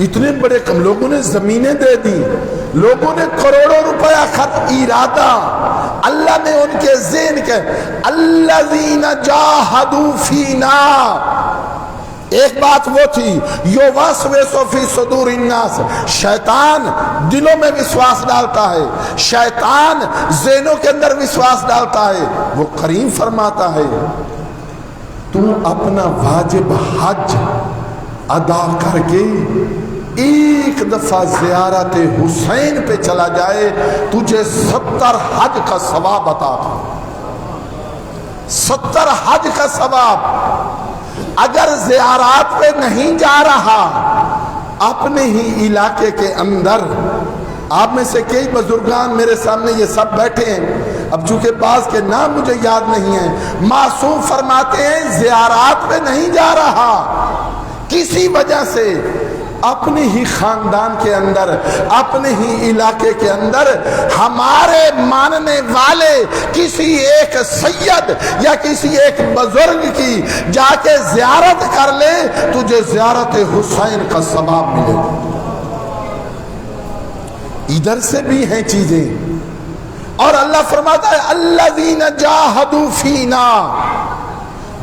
اتنے بڑے کم لوگوں نے زمینیں دے دی، لوگوں نے کروڑوں روپیہ خرچ، ارادہ اللہ نے ان کے ذہن کے الذین جاہدوا فینا. ایک بات وہ تھی یواسوسو فی صدور الناس، شیطان دلوں میں وشواس ڈالتا ہے، شیطان ذہنوں کے اندر وشواس ڈالتا ہے. وہ کریم فرماتا ہے تو اپنا واجب حج ادا کر کے ایک دفعہ زیارت حسین پہ چلا جائے، تجھے 70 حج کا ثواب عطا تھا. 70 حج کا ثواب. اگر زیارات پہ نہیں جا رہا، اپنے ہی علاقے کے اندر، آپ میں سے کئی بزرگان میرے سامنے یہ سب بیٹھے ہیں، اب چونکہ بعض کے نام مجھے یاد نہیں ہیں، معصوم فرماتے ہیں زیارات پہ نہیں جا رہا، کسی وجہ سے اپنے ہی خاندان کے اندر، اپنے ہی علاقے کے اندر ہمارے ماننے والے کسی ایک سید یا کسی ایک بزرگ کی جا کے زیارت کر لے، تجھے زیارت حسین کا ثواب ملے گا. ادھر سے بھی ہیں چیزیں. اور اللہ فرماتا ہے الذین جاہدوا فینا،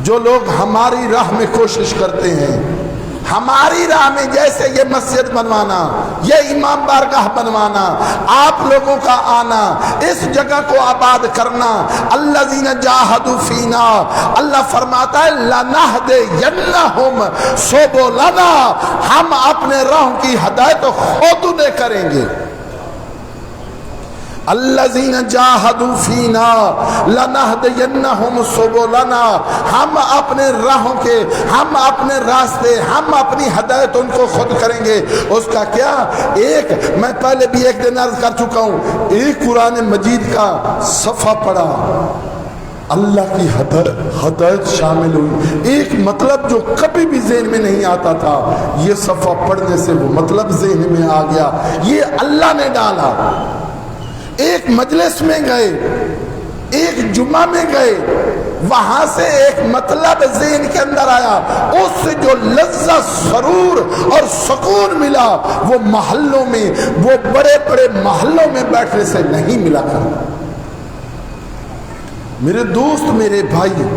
جو لوگ ہماری راہ میں کوشش کرتے ہیں، ہماری راہ میں، جیسے یہ مسجد بنوانا، یہ امام بارگاہ بنوانا، آپ لوگوں کا آنا، اس جگہ کو آباد کرنا، الذین جاہدوا فینا، اللہ فرماتا ہے لنہدینہم سبلنا، ہم اپنے راہ کی ہدایت خود انہیں کریں گے. الذین جاہدوا فینا لنہدینہم سبلنا، ہم اپنے راہوں کے، ہم اپنے راستے، ہم اپنی ہدایت ان کو خود کریں گے. اس کا کیا؟ ایک میں پہلے بھی ایک دن عرض کر چکا ہوں، ایک قرآن مجید کا صفحہ پڑھا، اللہ کی ہدایت شامل ہوئی. ایک مطلب جو کبھی بھی ذہن میں نہیں آتا تھا، یہ صفحہ پڑھنے سے وہ مطلب ذہن میں آ گیا، یہ اللہ نے ڈالا. ایک مجلس میں گئے، ایک جمعہ میں گئے، وہاں سے ایک مطلب ذہن کے اندر آیا، اس سے جو لذت، سرور اور سکون ملا وہ محلوں میں، وہ بڑے بڑے محلوں میں بیٹھنے سے نہیں ملا کرتا۔ میرے دوست، میرے بھائی،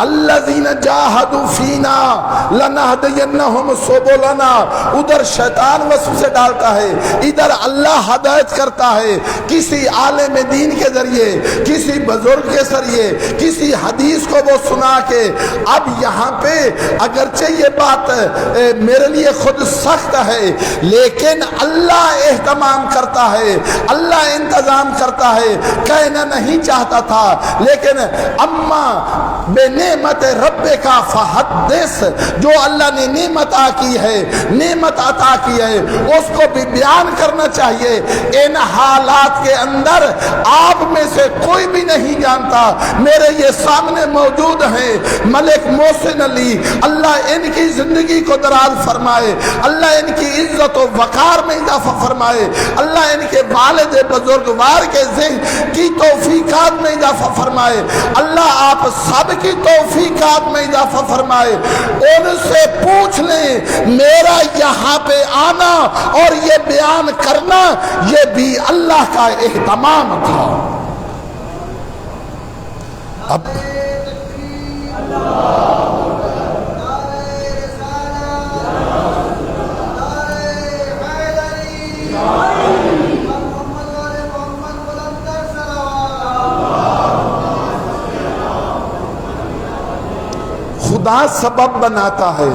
الذین جاہدوا فینا لنہدینہم سبلنا، ادھر شیطان وسوسے ڈالتا ہے، ادھر اللہ ہدایت کرتا ہے، کسی عالم دین کے ذریعے، کسی بزرگ کے ذریعے، کسی حدیث کو وہ سنا کے۔ اب یہاں پہ اگرچہ یہ بات میرے لیے خود سخت ہے، لیکن اللہ اہتمام کرتا ہے، اللہ انتظام کرتا ہے، کہنا نہیں چاہتا تھا، لیکن اما بے نعمت رب کا فحدث، جو اللہ نے نعمت عطا کی ہے، نعمت عطا کی ہے، اس کو بھی بیان کرنا چاہیے۔ ان حالات کے اندر آپ میں سے کوئی بھی نہیں جانتا، میرے یہ سامنے موجود ہیں ملک محسن علی، اللہ ان کی زندگی کو دراز فرمائے، اللہ ان کی عزت و وقار میں اضافہ فرمائے، اللہ ان کے والد بزرگوار کے ذہن کی توفیقات میں اضافہ فرمائے، اللہ آپ سب کی توفیقات میں اضافہ فرمائے۔ ان سے پوچھ لیں، میرا یہاں پہ آنا اور یہ بیان کرنا یہ بھی اللہ کا اہتمام تھا۔ اب خدا سبب بناتا ہے،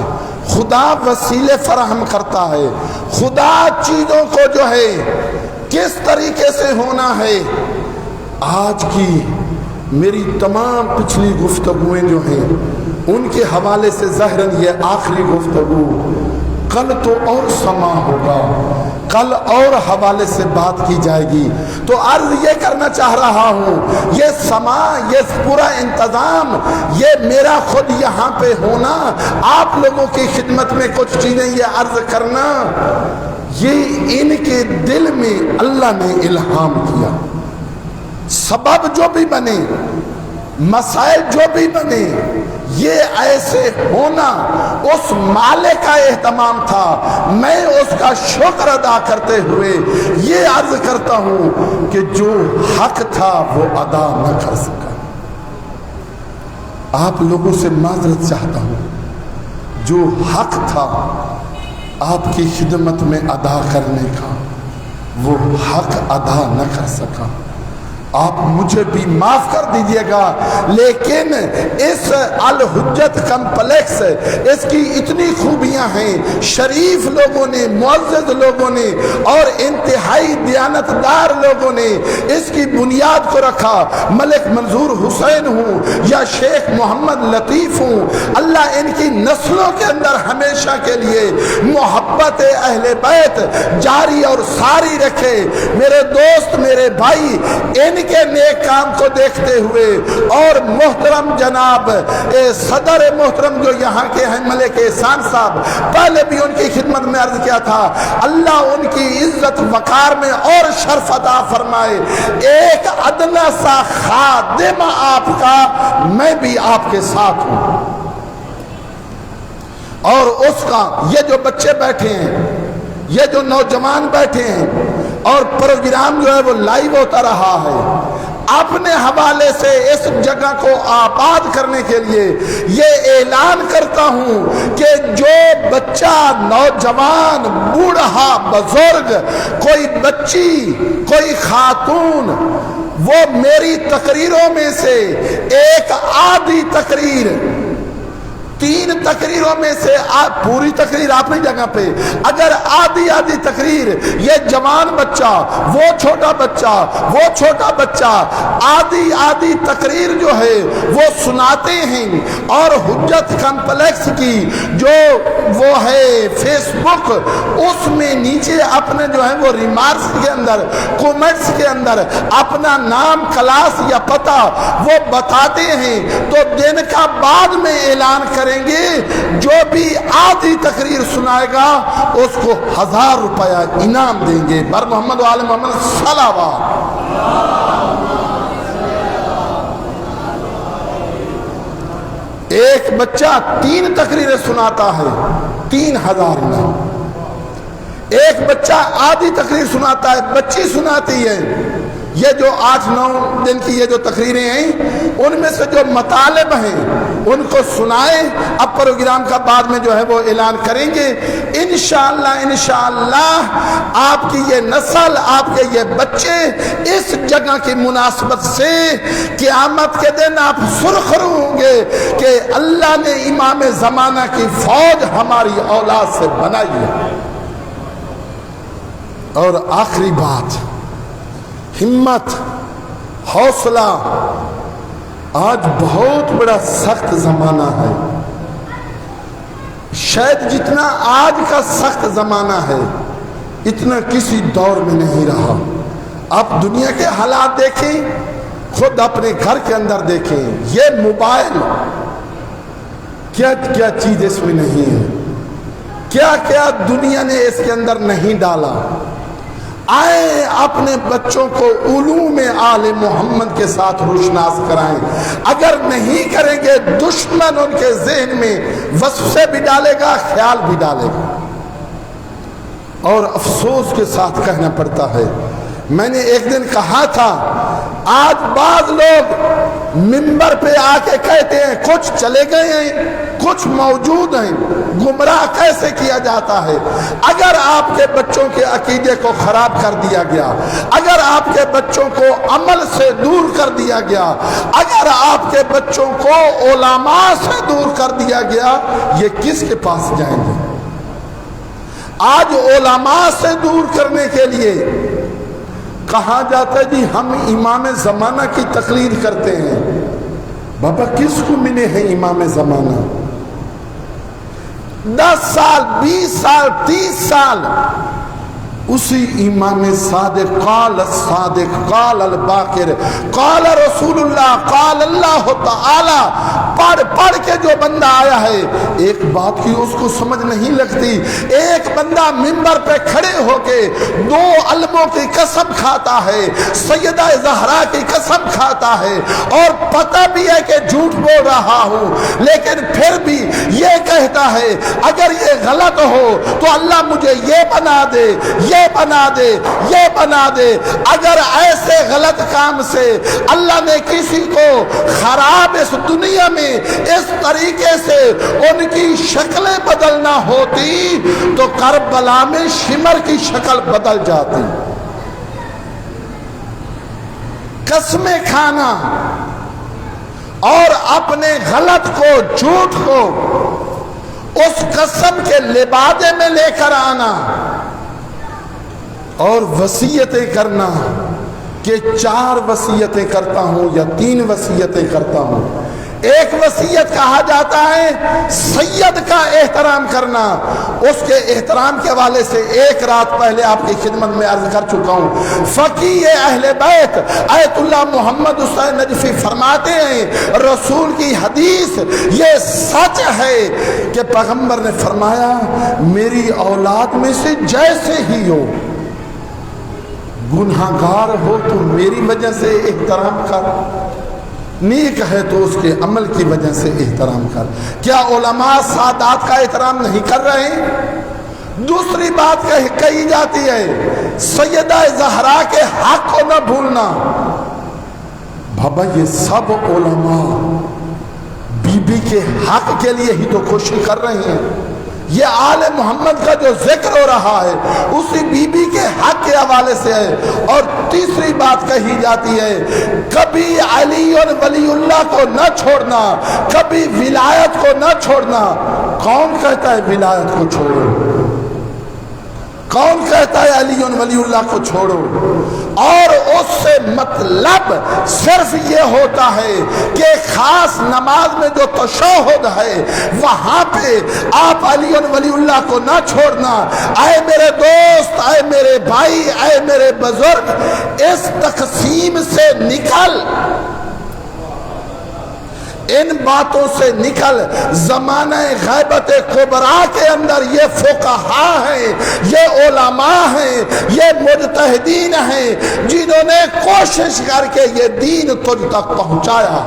خدا وسیلے فراہم کرتا ہے، خدا چیزوں کو جو ہے کس طریقے سے ہونا ہے۔ آج کی میری تمام پچھلی گفتگویں جو ہیں ان کے حوالے سے ظاہراً یہ آخری گفتگو، کل تو اور سما ہوگا، کل اور حوالے سے بات کی جائے گی۔ تو عرض یہ کرنا چاہ رہا ہوں، یہ سما، یہ پورا انتظام، یہ میرا خود یہاں پہ ہونا، آپ لوگوں کی خدمت میں کچھ چیزیں یہ عرض کرنا، یہ ان کے دل میں اللہ نے الہام کیا۔ سبب جو بھی بنے، مسائل جو بھی بنے، یہ ایسے ہونا اس مالک کا اہتمام تھا۔ میں اس کا شکر ادا کرتے ہوئے یہ عرض کرتا ہوں کہ جو حق تھا وہ ادا نہ کر سکا۔ آپ لوگوں سے معذرت چاہتا ہوں، جو حق تھا آپ کی خدمت میں ادا کرنے کا، وہ حق ادا نہ کر سکا۔ آپ مجھے بھی معاف کر دیجئے گا، لیکن اس الحجت کمپلیکس، اس کی اتنی خوبیاں ہیں، شریف لوگوں نے، معزز لوگوں نے اور انتہائی دیانتدار لوگوں نے اس کی بنیاد کو رکھا۔ ملک منظور حسین ہوں یا شیخ محمد لطیف ہوں، اللہ ان کی نسلوں کے اندر ہمیشہ کے لیے محبت اہل بیت جاری اور ساری رکھے۔ میرے دوست، میرے بھائی، ان کے نیک کام کو دیکھتے ہوئے اور محترم جناب صدر محترم جو یہاں کے ہیں ملک احسان صاحب، پہلے بھی ان کی خدمت میں عرض کیا تھا، اللہ ان کی عزت وقار میں اور شرف عطا فرمائے۔ ایک ادنا سا خادم آپ کا، میں بھی آپ کے ساتھ ہوں، اور اس کا یہ جو بچے بیٹھے ہیں، یہ جو نوجوان بیٹھے ہیں، اور پروگرام جو ہے وہ لائیو ہوتا رہا ہے، اپنے حوالے سے اس جگہ کو آباد کرنے کے لیے یہ اعلان کرتا ہوں کہ جو بچہ، نوجوان، بوڑھا، بزرگ، کوئی بچی، کوئی خاتون، وہ میری تقریروں میں سے ایک آدھی تقریر، 3 تقریروں میں سے پوری تقریر اپنی جگہ پہ، اگر آدھی تقریر یہ جوان بچہ، وہ چھوٹا بچہ، وہ چھوٹا بچہ، آدھی تقریر جو ہے وہ سناتے ہیں، اور حجت کمپلیکس کی جو وہ ہے فیس بک، اس میں نیچے اپنے جو ہے وہ ریمارکس کے اندر، کومنٹس کے اندر اپنا نام، کلاس یا پتہ وہ بتاتے ہیں، تو دن کا بعد میں اعلان کریں گے، جو بھی آدھی تقریر سنائے گا اس کو 1000 روپیہ انعام دیں گے۔ بر محمد و آل محمد صلوات۔ ایک بچہ 3 تقریریں سناتا ہے 3000 میں، ایک بچہ آدھی تقریر سناتا ہے، بچی سناتی ہے۔ یہ جو 8-9 دن کی یہ جو تقریریں ہیں ان میں سے جو مطالب ہیں ان کو سنائیں۔ اب پروگرام کا بعد میں جو ہے وہ اعلان کریں گے انشاءاللہ آپ کی یہ نسل، آپ کے یہ بچے اس جگہ کی مناسبت سے قیامت کے دن آپ سرخرو ہوں گے کہ اللہ نے امام زمانہ کی فوج ہماری اولاد سے بنائی ہے۔ اور آخری بات، ہمت، حوصلہ۔ آج بہت بڑا سخت زمانہ ہے، شاید جتنا آج کا سخت زمانہ ہے اتنا کسی دور میں نہیں رہا۔ آپ دنیا کے حالات دیکھیں، خود اپنے گھر کے اندر دیکھیں، یہ موبائل کیا کیا چیز اس میں نہیں ہے، کیا کیا دنیا نے اس کے اندر نہیں ڈالا۔ آئے اپنے بچوں کو علوم آل محمد کے ساتھ روشناس کرائیں۔ اگر نہیں کریں گے دشمن ان کے ذہن میں وسوسے بھی ڈالے گا، خیال بھی ڈالے گا۔ اور افسوس کے ساتھ کہنا پڑتا ہے، میں نے ایک دن کہا تھا آج بعض لوگ منبر پہ آ کے کہتے ہیں کچھ چلے گئے ہیں کچھ موجود ہیں، گمراہ کیسے کیا جاتا ہے؟ اگر آپ کے بچوں کے عقیدے کو خراب کر دیا گیا، اگر آپ کے بچوں کو عمل سے دور کر دیا گیا، اگر آپ کے بچوں کو علماء سے دور کر دیا گیا، یہ کس کے پاس جائیں گے؟ آج علماء سے دور کرنے کے لیے کہا جاتا ہے جی ہم امام زمانہ کی تقلید کرتے ہیں۔ بابا کس کو ملے ہیں امام زمانہ؟ 10 سال 20 سال 30 سال اسی امام صادق، قال الصادق قال الباقر قال رسول اللہ قال اللہ تعالی پڑھ پڑھ کے جو بندہ آیا ہے ایک بات کی اس کو سمجھ نہیں لگتی۔ ایک بندہ منبر پہ کھڑے ہو کے 2 علموں کی قسم کھاتا ہے، سیدہ زہرا کی قسم کھاتا ہے اور پتہ بھی ہے کہ جھوٹ بول رہا ہوں، لیکن پھر بھی یہ کہتا ہے اگر یہ غلط ہو تو اللہ مجھے یہ بنا دے، یہ بنا دے، یہ بنا دے۔ اگر ایسے غلط کام سے اللہ نے کسی کو خراب اس دنیا میں اس طریقے سے ان کی شکلیں بدلنا ہوتی تو کربلا میں شمر کی شکل بدل جاتی۔ قسمیں کھانا اور اپنے غلط کو، جھوٹ کو اس قسم کے لبادے میں لے کر آنا اور وصیتیں کرنا کہ 4 وصیتیں کرتا ہوں یا 3 وصیتیں کرتا ہوں۔ ایک وصیت کہا جاتا ہے سید کا احترام کرنا۔ اس کے احترام کے حوالے سے ایک رات پہلے آپ کی خدمت میں عرض کر چکا ہوں۔ فقیہ اہل بیت آیت اللہ محمد حسین نجفی فرماتے ہیں رسول کی حدیث یہ سچ ہے کہ پیغمبر نے فرمایا میری اولاد میں سے جیسے ہی ہو، گناہگار ہو تو میری وجہ سے احترام کر، نیک ہے تو اس کے عمل کی وجہ سے احترام کر۔ کیا علماء سادات کا احترام نہیں کر رہے ہیں؟ دوسری بات کہی جاتی ہے سیدہ زہرا کے حق کو نہ بھولنا۔ بابا یہ سب علماء بی بی کے حق کے لیے ہی تو کوشش کر رہے ہیں۔ یہ آل محمد کا جو ذکر ہو رہا ہے اسی بی بی کے حق کے حوالے سے ہے۔ اور تیسری بات کہی جاتی ہے کبھی علی اور ولی اللہ کو نہ چھوڑنا، کبھی ولایت کو نہ چھوڑنا۔ کون کہتا ہے ولایت کو چھوڑو؟ کون کہتا ہے علی اور ولی اللہ کو چھوڑو؟ اور اس سے مطلب صرف یہ ہوتا ہے کہ خاص نماز میں جو تشہد ہے وہاں پہ آپ علی اور ولی اللہ کو نہ چھوڑنا۔ اے میرے دوست، اے میرے بھائی، اے میرے بزرگ، اس تقسیم سے نکل، ان باتوں سے نکل۔ زمانہ غیبت کبرا کے اندر یہ فقہا ہیں، یہ علماء ہیں، یہ مجتہدین ہیں جنہوں نے کوشش کر کے یہ دین تجھ تک پہنچایا۔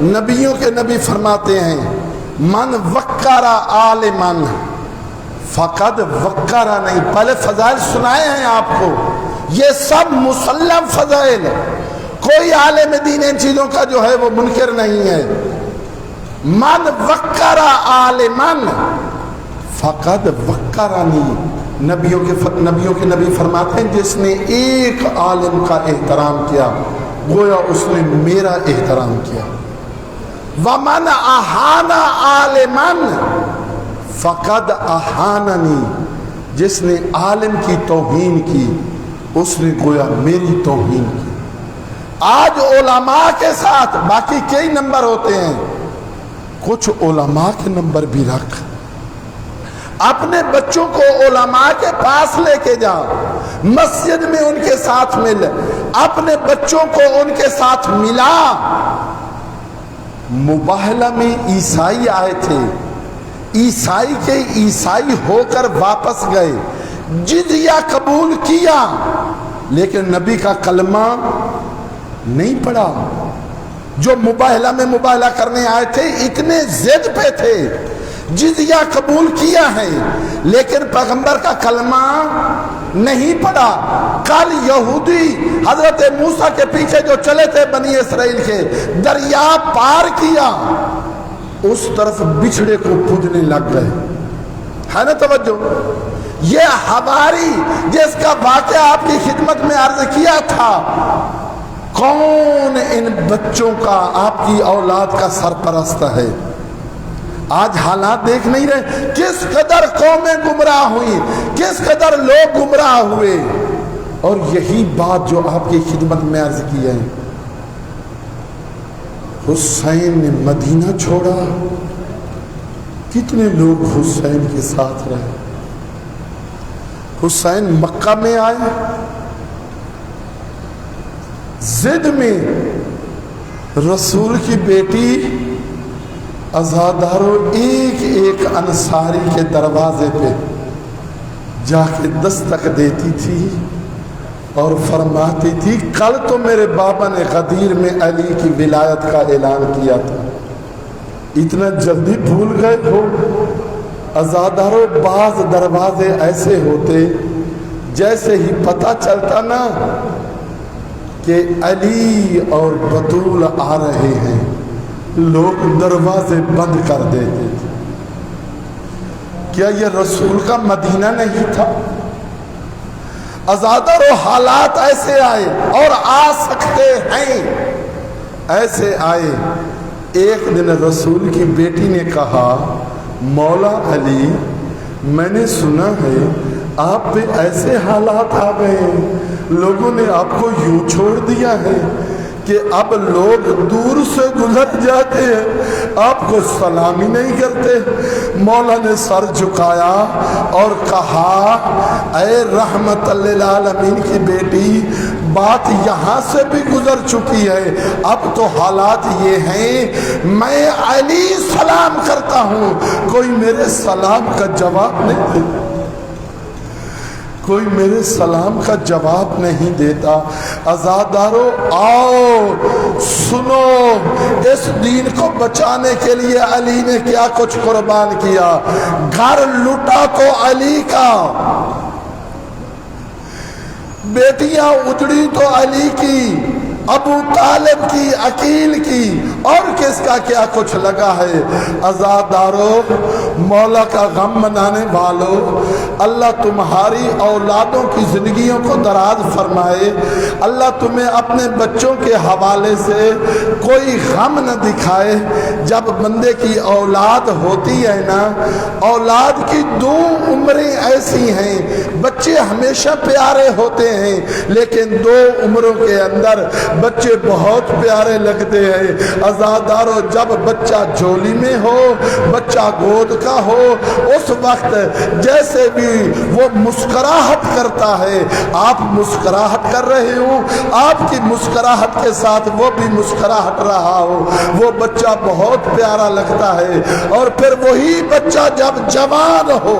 نبیوں کے نبی فرماتے ہیں من وقارا عالمن فقد وقارا نہیں، پہلے فضائل سنائے ہیں آپ کو، یہ سب مسلم فضائل، کوئی عالم دین ان چیزوں کا جو ہے وہ منکر نہیں ہے۔ من وقارا عالمن فقد وقرانی، نبیوں کے نبی فرماتے ہیں جس نے ایک عالم کا احترام کیا گویا اس نے میرا احترام کیا۔ ومن اہان عالمن فقد اہاننی، جس نے عالم کی توہین کی اس نے گویا میری توہین کی۔ آج علماء کے ساتھ باقی کئی نمبر ہوتے ہیں، کچھ علماء کے نمبر بھی رکھ، اپنے بچوں کو علماء کے پاس لے کے جا، مسجد میں ان کے ساتھ مل، اپنے بچوں کو ان کے ساتھ ملا۔ مباہلہ میں عیسائی آئے تھے، عیسائی کے عیسائی ہو کر واپس گئے، جزیہ قبول کیا لیکن نبی کا کلمہ نہیں پڑھا۔ جو مباہلہ میں مباہلہ کرنے آئے تھے اتنے ضد پہ تھے، جزیہ قبول کیا ہے لیکن پیغمبر کا کلمہ نہیں پڑھا۔ کل یہودی حضرت موسیٰ کے پیچھے جو چلے تھے بنی اسرائیل کے، دریا پار کیا، اس طرف بچھڑے کو پوجنے لگ گئے، ہے نا توجہ؟ یہ حواری جس کا واقعہ آپ کی خدمت میں عرض کیا تھا، کون ان بچوں کا آپ کی اولاد کا سرپرست ہے؟ آج حالات دیکھ نہیں رہے کس قدر قومیں گمراہ ہوئی، کس قدر لوگ گمراہ ہوئے۔ اور یہی بات جو آپ کی خدمت میں عرض کی ہے، حسین نے مدینہ چھوڑا، کتنے لوگ حسین کے ساتھ رہے۔ حسین مکہ میں آئے، ضد میں رسول کی بیٹی عزادارو ایک ایک انصاری کے دروازے پہ جا کے دستک دیتی تھی اور فرماتی تھی کل تو میرے بابا نے غدیر میں علی کی ولایت کا اعلان کیا تھا، اتنا جلدی بھول گئے ہو؟ عزادارو بعض دروازے ایسے ہوتے جیسے ہی پتہ چلتا نا کہ علی اور بطول آ رہے ہیں، لوگ دروازے بند کر دیتے تھے۔ کیا یہ رسول کا مدینہ نہیں تھا؟ عزادار و حالات ایسے آئے اور آ سکتے ہیں، ایسے آئے۔ ایک دن رسول کی بیٹی نے کہا مولا علی میں نے سنا ہے آپ پہ ایسے حالات آ گئے ہیں، لوگوں نے آپ کو یوں چھوڑ دیا ہے کہ اب لوگ دور سے گزر جاتے ہیں، آپ کو سلام ہی نہیں کرتے۔ مولا نے سر جھکایا اور کہا اے رحمت للعالمین کی بیٹی، بات یہاں سے بھی گزر چکی ہے، اب تو حالات یہ ہیں میں علی سلام کرتا ہوں، کوئی میرے سلام کا جواب نہیں دیتا، کوئی میرے سلام کا جواب نہیں دیتا۔ عزادارو آؤ سنو، اس دین کو بچانے کے لیے علی نے کیا کچھ قربان کیا۔ گھر لوٹا تو علی کا، بیٹیاں اجڑی تو علی کی، ابو طالب کی، عقیل کی، اور کس کا کیا کچھ لگا ہے۔ عزادارو مولا کا غم منانے والو، اللہ تمہاری اولادوں کی زندگیوں کو دراز فرمائے، اللہ تمہیں اپنے بچوں کے حوالے سے کوئی غم نہ دکھائے۔ جب بندے کی اولاد ہوتی ہے نا، اولاد کی دو عمریں ایسی ہیں، بچے ہمیشہ پیارے ہوتے ہیں لیکن دو عمروں کے اندر بچے بہت پیارے لگتے ہیں۔ عزادارو جب بچہ جھولی میں ہو، بچہ گود کا ہو، اس وقت جیسے بھی وہ مسکراہٹ کرتا ہے، آپ مسکراہٹ کر رہے ہو، آپ کی مسکراہٹ کے ساتھ وہ بھی مسکراہٹ رہا ہو، وہ بچہ بہت پیارا لگتا ہے۔ اور پھر وہی بچہ جب جوان ہو،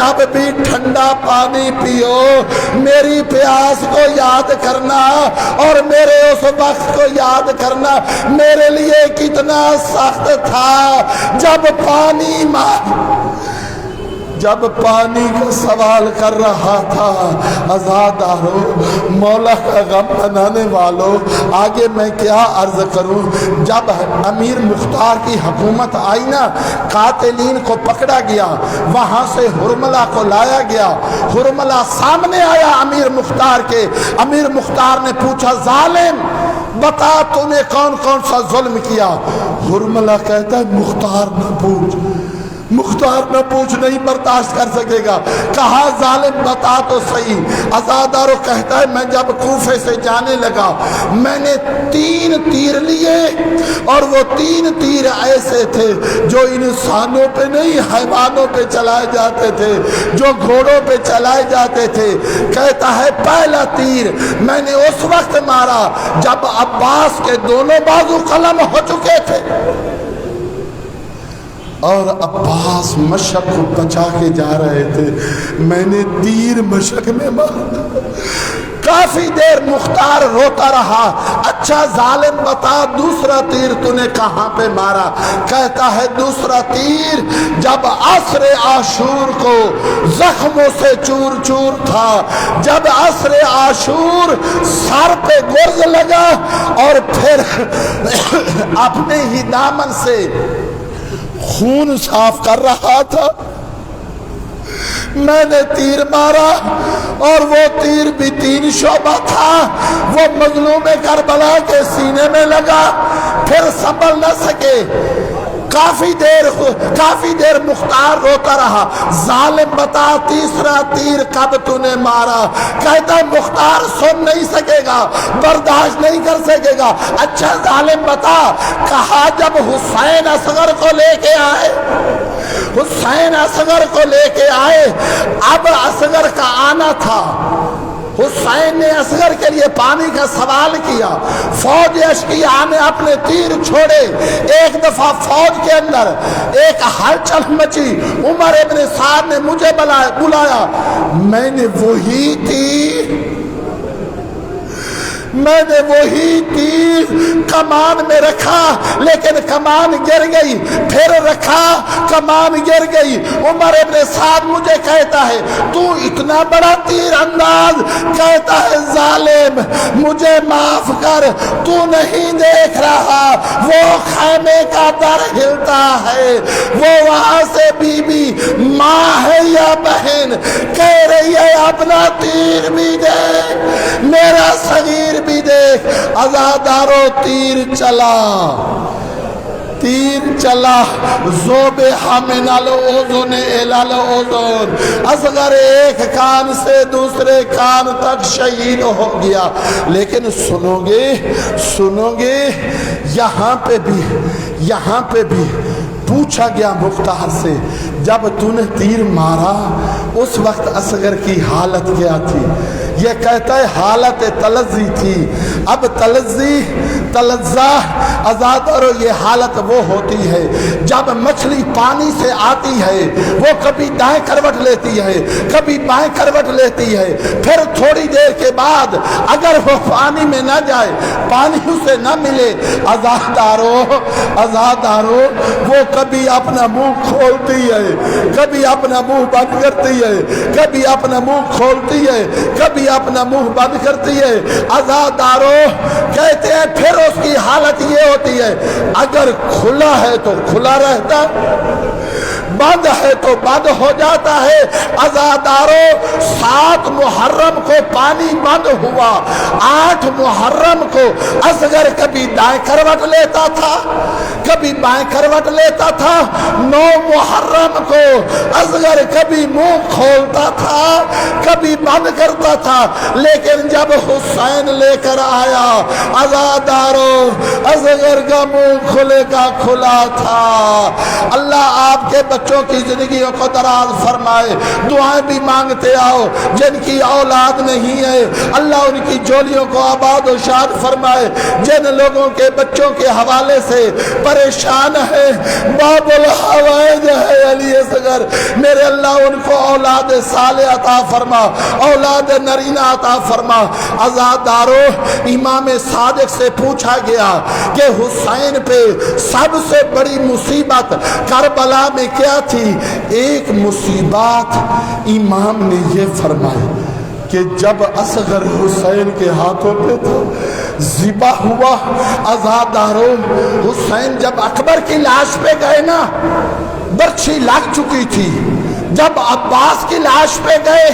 جب بھی ٹھنڈا پانی پیو میری پیاس کو یاد کرنا اور میرے اس وقت کو یاد کرنا میرے لیے کتنا سخت تھا جب پانی کا سوال کر رہا تھا۔ عزادارو، مولا کا غم بنانے والوں، آگے میں کیا عرض کروں؟ جب امیر مختار کی حکومت آئی نا، قاتلین کو پکڑا گیا، وہاں سے حرملہ کو لایا گیا۔ حرملہ سامنے آیا امیر مختار کے۔ امیر مختار نے پوچھا ظالم بتا تو نے کون کون سا ظلم کیا؟ حرملہ کہتا ہے مختار نہ پوچھ نہیں برداشت کر سکے گا۔ کہا ظالم بتا تو صحیح۔ عزادارو کہتا ہے میں جب کوفے سے جانے لگا میں نے 3 تیر لیے اور وہ 3 تیر ایسے تھے جو انسانوں پہ نہیں حیوانوں پہ چلائے جاتے تھے، جو گھوڑوں پہ چلائے جاتے تھے۔ کہتا ہے پہلا تیر میں نے اس وقت مارا جب عباس کے دونوں بازو قلم ہو چکے تھے اور عباس مشق کو بچا کے جا رہے تھے، میں نے تیر مشق میں مارا۔ کافی دیر مختار روتا رہا۔ اچھا ظالم بتا دوسرا تیر تو نے کہاں پہ مارا؟ کہتا ہے دوسرا تیر جب عصر عاشور کو زخموں سے چور چور تھا، جب عصر عاشور سر پہ گرز لگا اور پھر اپنے ہی دامن سے خون صاف کر رہا تھا، میں نے تیر مارا اور وہ تیر بھی 3 شعبہ تھا، وہ مظلوم کربلا کے سینے میں لگا، پھر سنبھل نہ سکے۔ کافی دیر مختار روتا رہا۔ ظالم بتا تیسرا تیر کب تو نے مارا؟ کہتا ہے مختار سن نہیں سکے گا، برداشت نہیں کر سکے گا۔ اچھا ظالم بتا، کہا جب حسین اصغر کو لے کے آئے، اب اصغر کا آنا تھا، حسین نے اصغر کے لیے پانی کا سوال کیا، فوج اشقیاء نے اپنے تیر چھوڑے، ایک دفعہ فوج کے اندر ایک ہلچل مچی، عمر ابن سعد نے مجھے بلایا، میں نے وہی تیر کمان میں رکھا لیکن کمان گر گئی، پھر رکھا کمان گر گئی۔ عمر ابن سعد مجھے کہتا ہے تو اتنا بڑا تیر انداز، کہتا ہے ظالم مجھے معاف کر، تو نہیں دیکھ رہا وہ خیمے کا در ہلتا ہے، وہ وہاں سے بی بی ماں ہے یا بہن کہہ رہی ہے اپنا تیر بھی دے، میرا صغیر بھی دیکھ۔ عزادارو تیر چلا ذوبح من الاذن الى الاذن، اصغر ایک کان سے دوسرے کان تک شہید ہو گیا۔ لیکن سنو گے یہاں پہ بھی پوچھا گیا مختار سے جب تو نے تیر مارا اس وقت اصغر کی حالت کیا تھی؟ یہ کہتا ہے حالت تلذی تھی۔ اب تلذہ عزادارو یہ حالت وہ ہوتی ہے جب مچھلی پانی سے آتی ہے وہ کبھی دائیں کروٹ لیتی ہے کبھی بائیں کروٹ لیتی ہے، پھر تھوڑی دیر کے بعد اگر وہ پانی میں نہ جائے، پانی اسے نہ ملے، عزادارو وہ کبھی اپنا منہ کھولتی ہے کبھی اپنا منہ بند کرتی ہے، کبھی اپنا منہ کھولتی ہے کبھی اپنا منہ بند کرتی ہے۔ عزادارو کہتے ہیں پھر اس کی حالت یہ ہوتی ہے اگر کھلا ہے تو کھلا رہتا، بند ہے تو بند ہو جاتا ہے۔ عزادارو 7 محرم کو پانی بند ہوا، 8 محرم کو اصغر کبھی دائیں کروٹ لیتا تھا کبھی بائیں کروٹ لیتا تھا، 9 محرم کو اصغر کبھی منہ کھولتا تھا کبھی بند کرتا تھا، لیکن جب حسین لے کر آیا عزادارو اصغر کا منہ کھلے کا کھلا تھا۔ اللہ آپ آپ کے بچوں کی زندگیوں کو دراز فرمائے. دعائیں بھی مانگتے آؤ. جن کی اولاد نہیں ہے اللہ ان کی جولیوں کو آباد و شاد فرمائے. جن لوگوں کے بچوں کے حوالے سے پریشان ہے باب الحوائج ہے علی اصغر، میرے اللہ ان کو اولاد صالح عطا فرما، اولاد نرینہ عطا فرما. عزادارو، امام صادق سے پوچھا گیا کہ حسین پہ سب سے بڑی مصیبت کربلا میں کیا تھی؟ ایک مصیبت امام نے یہ فرمائی کہ جب اصغر حسین کے ہاتھوں پہ تھا ذبح ہوا. عزادارو، حسین جب اکبر کی لاش پہ گئے نا برچھی لگ چکی تھی. جب عباس کی لاش پہ گئے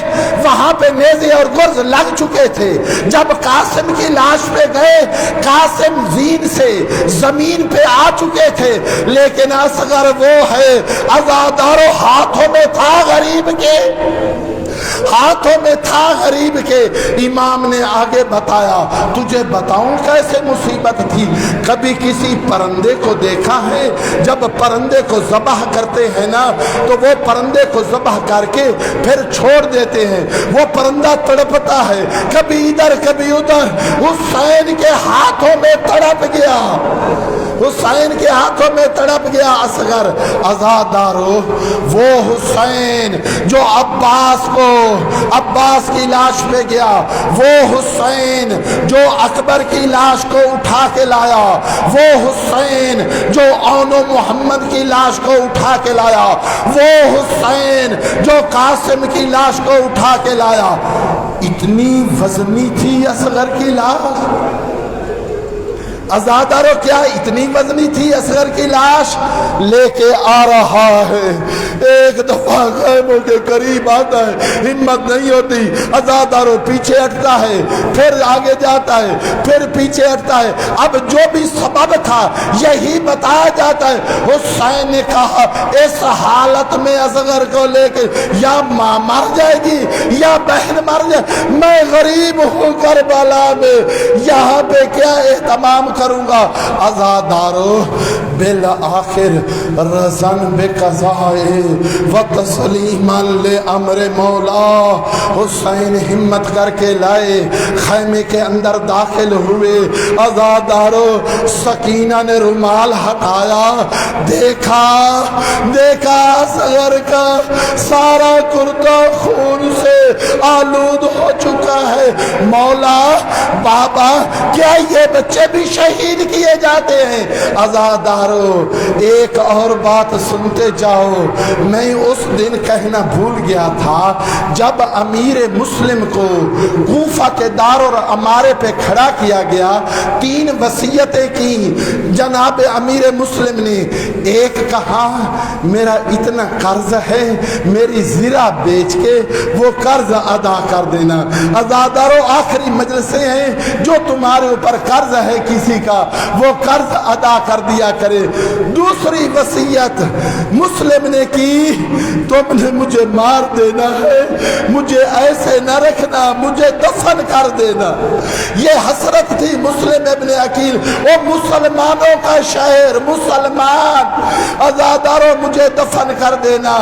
وہاں پہ نیزے اور گرز لگ چکے تھے. جب قاسم کی لاش پہ گئے قاسم زین سے زمین پہ آ چکے تھے. لیکن اصغر وہ ہے عزادارو ہاتھوں میں تھا غریب کے، ہاتھوں میں تھا غریب کے. امام نے آگے بتایا تجھے بتاؤں کیسے مصیبت تھی؟ کبھی کسی پرندے کو دیکھا ہے جب پرندے کو ذبح کرتے ہیں نا تو وہ پرندے کو ذبح کر کے پھر چھوڑ دیتے ہیں، وہ پرندہ تڑپتا ہے کبھی ادھر کبھی ادھر. حسین کے ہاتھوں میں تڑپ گیا، حسین کے ہاتھوں میں تڑپ گیا اصغر. عزادارو، وہ حسین جو عباس کی لاش پہ گیا، وہ حسین جو اکبر کی لاش کو اٹھا کے لایا، وہ حسین جو اون و محمد کی لاش کو اٹھا کے لایا، وہ حسین جو قاسم کی لاش کو اٹھا کے لایا. اتنی وزنی تھی اصغر کی لاش. عزادارو، کیا اتنی وزنی تھی اصغر کی لاش؟ لے کے آ رہا ہے، ایک دفعہ خیموں کے قریب آتا ہے، ہمت نہیں ہوتی. عزادارو پیچھے ہٹتا ہے، پھر آگے جاتا ہے، پھر پیچھے ہٹتا ہے. اب جو بھی سبب تھا یہی بتایا جاتا ہے. حسین نے کہا اس حالت میں اصغر کو لے کے یا ماں مر جائے گی یا بہن مر جائے، میں غریب ہوں کربلا میں، یہاں پہ کیا اہتمام کروں گا. عزادارو، بالآخر رضن بقضائے و تسلیما لامر مولا، حسین ہمت کر کے لائے، خیمے کے اندر داخل ہوئے. عزادارو، سکینہ نے رومال ہٹایا، دیکھا اصغر کا سارا کرتا خون سے آلود ہو چکا ہے. مولا، بابا، کیا یہ بچے بھی شہید کیے جاتے ہیں؟ عزادارو، ایک اور بات سنتے جاؤ. میں اس دن کہنا بھول گیا تھا جب امیر مسلم کو کوفہ کے دار اور امارے پہ کھڑا کیا گیا، 3 وصیتیں کی جناب امیر مسلم نے. ایک کہا میرا اتنا قرض ہے میری زرہ بیچ کے وہ قرض ادا کر دینا. عزادارو، آخری مجلسیں ہیں جو تمہارے اوپر قرض ہے کسی کا وہ قرض ادا کر دیا کرے. دوسری وصیت مسلم نے کی، تم نے مجھے مار دینا ہے، مجھے ایسے نہ رکھنا، مجھے دفن کر دینا. یہ حسرت تھی مسلم ابن عقیل، وہ مسلمانوں کا شہر، مسلمان. عزادارو، مجھے دفن کر دینا.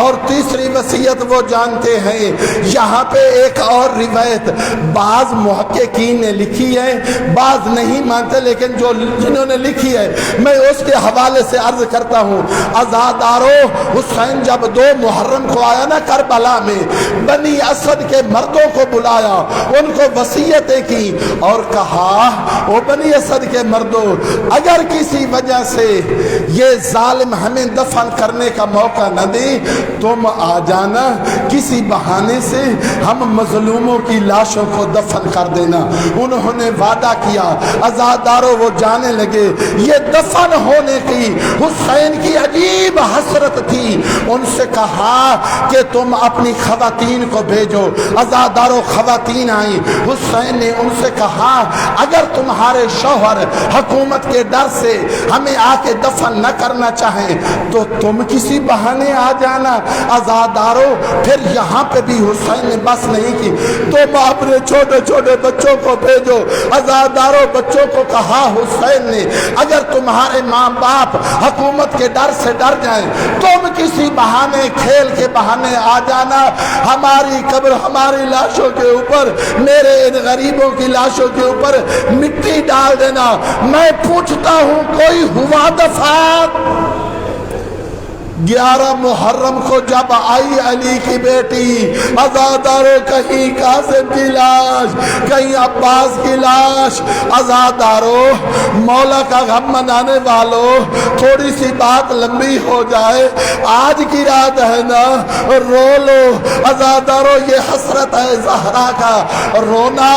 اور تیسری وصیت وہ جانتے ہیں. یہاں پہ ایک اور روایت بعض محققین نے لکھی ہے، بعض نہیں مانتے، لیکن جنہوں نے لکھی ہے میں اس کے حوالے سے عرض کرتا ہوں. عزادارو، حسین جب 2 محرم کو آیا نا کربلا میں، بنی اسد کے مردوں کو بلایا، ان کو وصیتیں کی اور کہا وہ بنی اسد کے مردوں، اگر کسی وجہ سے یہ ظالم ہمیں دفن کرنے کا موقع نہ دے تم آ جانا، کسی بہانے سے ہم مظلوموں کی لاشوں کو دفن کر دینا. انہوں نے وعدہ کیا. عزادارو، وہ جانے لگے. یہ دفن ہونے کی حسین کی عجیب حسرت تھی. ان سے کہا کہ تم اپنی خواتین کو بھیجو. عزادارو، خواتین آئیں. حسین نے ان سے کہا اگر تمہارے شوہر حکومت کے ڈر سے ہمیں آ کے دفن نہ کرنا چاہیں تو تم کسی بہانے آ جانا. عزادارو، پھر یہاں پہ بھی حسین نے بس نہیں کی، تم اپنے چھوٹے چھوٹے بچوں کو بھیجو. عزادارو، بچوں کو کہا حسین نے اگر تمہارے ماں باپ حکومت کے ڈر سے ڈر جائیں تم کسی بہانے کھیل کے بہانے آ جانا، ہماری قبر ہماری لاشوں کے اوپر، میرے ان غریبوں کی لاشوں کے اوپر مٹی ڈال دینا۔ میں پوچھتا ہوں کوئی ہوا دفعات؟ 11 محرم کو جب آئی علی کی بیٹی عزادارو، کہیں قاسم کی لاش، کہیں عباس کی لاش، عزادارو مولا کا غم منانے والوں، تھوڑی سی بات لمبی ہو جائے، آج کی رات ہے نا، رو لو عزادارو، یہ حسرت ہے زہرا کا رونا۔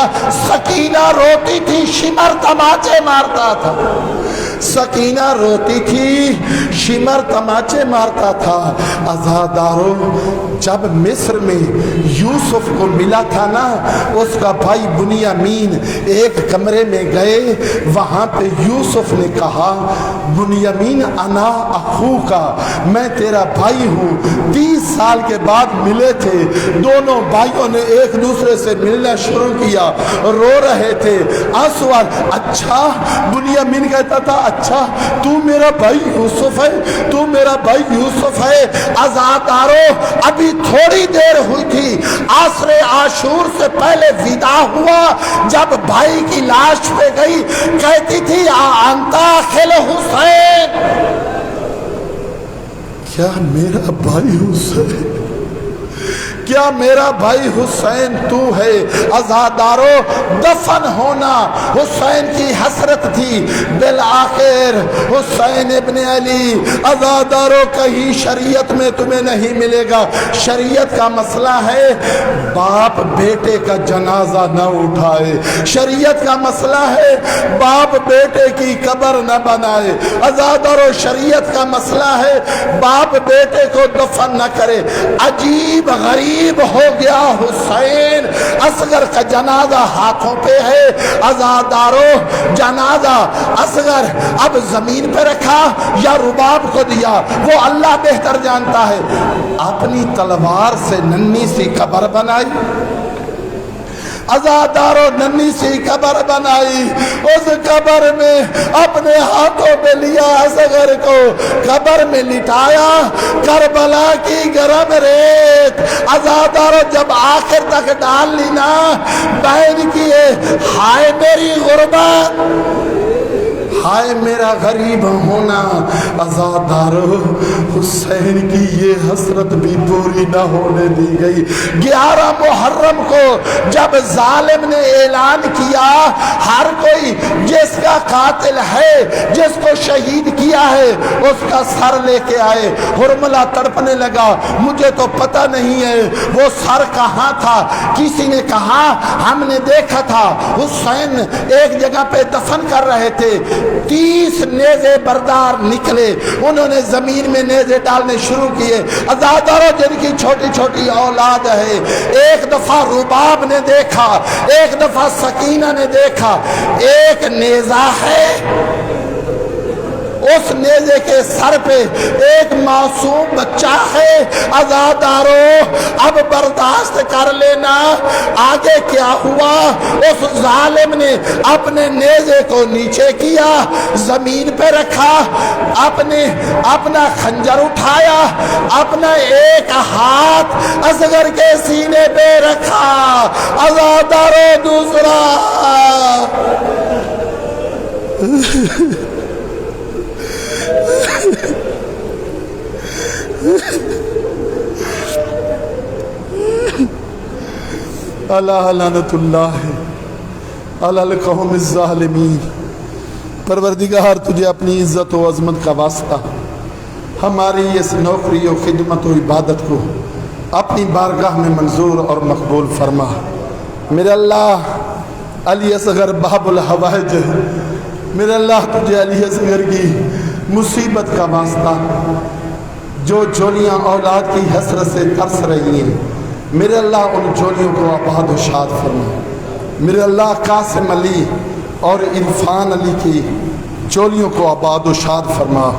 سکینہ روتی تھی، شمر تماچے مارتا تھا، سکینہ روتی تھی، شمر تماچے مارتا تھا۔ عزادارو جب مصر میں یوسف کو ملا تھا نا، اس کا بھائی بنیامین ایک کمرے میں گئے، وہاں پہ یوسف نے کہا بنیامین انا اخو کا، میں تیرا بھائی ہوں۔ 30 سال کے بعد ملے تھے، دونوں بھائیوں نے ایک دوسرے سے ملنا شروع کیا، رو رہے تھے، آنسو آ۔ اچھا بنیامین کہتا تھا اچھا تو میرا بھائی یوسف ہے، تو میرا بھائی یوسف ہے۔ عزادارو ابھی تھوڑی دیر ہوئی تھی، عصر عاشور سے پہلے ودا ہوا، جب بھائی کی لاش پہ گئی کہتی تھی انتا خل حسین، کیا میرا بھائی حسین، کیا میرا بھائی حسین تو ہے؟ عزادارو دفن ہونا حسین کی حسرت تھی، بالآخر حسین ابن علی۔ عزادارو کہیں شریعت میں تمہیں نہیں ملے گا، شریعت کا مسئلہ ہے باپ بیٹے کا جنازہ نہ اٹھائے، شریعت کا مسئلہ ہے باپ بیٹے کی قبر نہ بنائے، عزادارو شریعت کا مسئلہ ہے باپ بیٹے کو دفن نہ کرے۔ عجیب غریب ہو گیا حسین، اصغر کا جنازہ ہاتھوں پہ ہے۔ عزادارو جنازہ اصغر اب زمین پہ رکھا یا رباب کو دیا وہ اللہ بہتر جانتا ہے، اپنی تلوار سے ننھی سی قبر بنائی، عزادارو ننھی سی قبر بنائی، اس قبر میں اپنے ہاتھوں پہ لیا اصغر کو، قبر میں لٹایا، کربلا کی گرم ریت عزادارو جب آخر تک ڈال لی نا، بہن کیے ہائے میری غربت، ہائے میرا غریب ہونا۔ عزادارو حسین کی یہ حسرت بھی پوری نہ ہونے دی گئی۔ 11 محرم کو جب ظالم نے اعلان کیا ہر کوئی جس کا قاتل ہے، جس کو شہید کیا ہے، اس کا سر لے کے آئے، حرملہ تڑپنے لگا، مجھے تو پتہ نہیں ہے وہ سر کہاں تھا، کسی نے کہا ہم نے دیکھا تھا حسین ایک جگہ پہ دفن کر رہے تھے، 30 نیزے بردار نکلے، انہوں نے زمین میں نیزے ڈالنے شروع کیے۔ عزادارو جن کی چھوٹی چھوٹی اولاد ہے، ایک دفعہ رباب نے دیکھا، ایک دفعہ سکینہ نے دیکھا، ایک نیزہ ہے، اس نیزے کے سر پہ ایک معصوم بچہ ہے۔ عزادارو اب برداشت کر لینا، آگے کیا ہوا؟ اس ظالم نے اپنے نیزے کو نیچے کیا، زمین پہ رکھا، اپنا خنجر اٹھایا، اپنا ایک ہاتھ اصغر کے سینے پہ رکھا، عزادارو دوسرا اللہ لعنت اللہ علی القوم الظالمین۔ پروردگار تجھے اپنی عزت و عظمت کا واسطہ ہماری اس نوکری و خدمت و عبادت کو اپنی بارگاہ میں منظور اور مقبول فرما۔ میرے اللہ علی اصغر باب الحوائج، میرے اللہ تجھے علی اصغر کی مصیبت کا واسطہ، جو جولیاں اولاد کی حسرت سے ترس رہی ہیں، میرے اللہ ان جولیوں کو آباد و شاد فرما۔ میرے اللہ قاسم علی اور عرفان علی کی جولیوں کو آباد و شاد فرما۔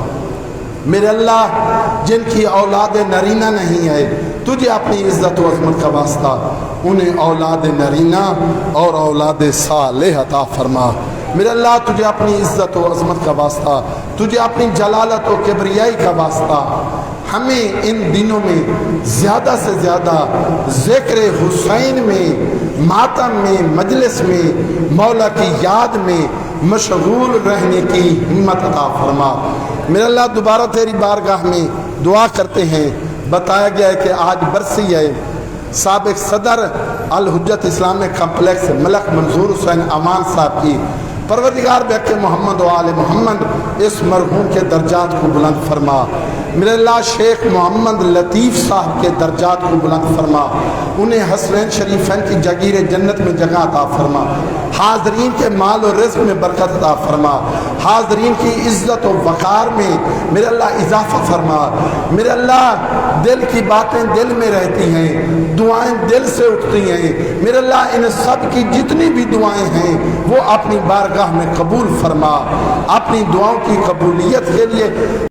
میرے اللہ جن کی اولاد نرینہ نہیں ہے، تجھے اپنی عزت و عظمت کا واسطہ انہیں اولاد نرینہ اور اولاد صالح عطا فرما۔ میرے اللہ تجھے اپنی عزت و عظمت کا واسطہ، تجھے اپنی جلالت و کبریائی کا واسطہ ہمیں ان دنوں میں زیادہ سے زیادہ ذکر حسین میں، ماتم میں، مجلس میں، مولا کی یاد میں مشغول رہنے کی ہمت عطا فرما۔ میرے اللہ دوبارہ تیری بارگاہ میں دعا کرتے ہیں، بتایا گیا ہے کہ آج برسی ہے سابق صدر الحجت اسلامک کمپلیکس ملک منظور حسین امان صاحب کی۔ پروردگار بحق محمد و آل محمد اس مرحوم کے درجات کو بلند فرما۔ میرے اللہ شیخ محمد لطیف صاحب کے درجات کو بلند فرما، انہیں حسنین شریفین کی جگیر جنت میں جگہ عطا فرما، حاضرین کے مال و رزق میں برکت عطا فرما، حاضرین کی عزت و وقار میں میرے اللہ اضافہ فرما۔ میرے اللہ دل کی باتیں دل میں رہتی ہیں، دعائیں دل سے اٹھتی ہیں، میرے اللہ ان سب کی جتنی بھی دعائیں ہیں وہ اپنی بارگاہ میں قبول فرما۔ اپنی دعاؤں کی قبولیت کے لیے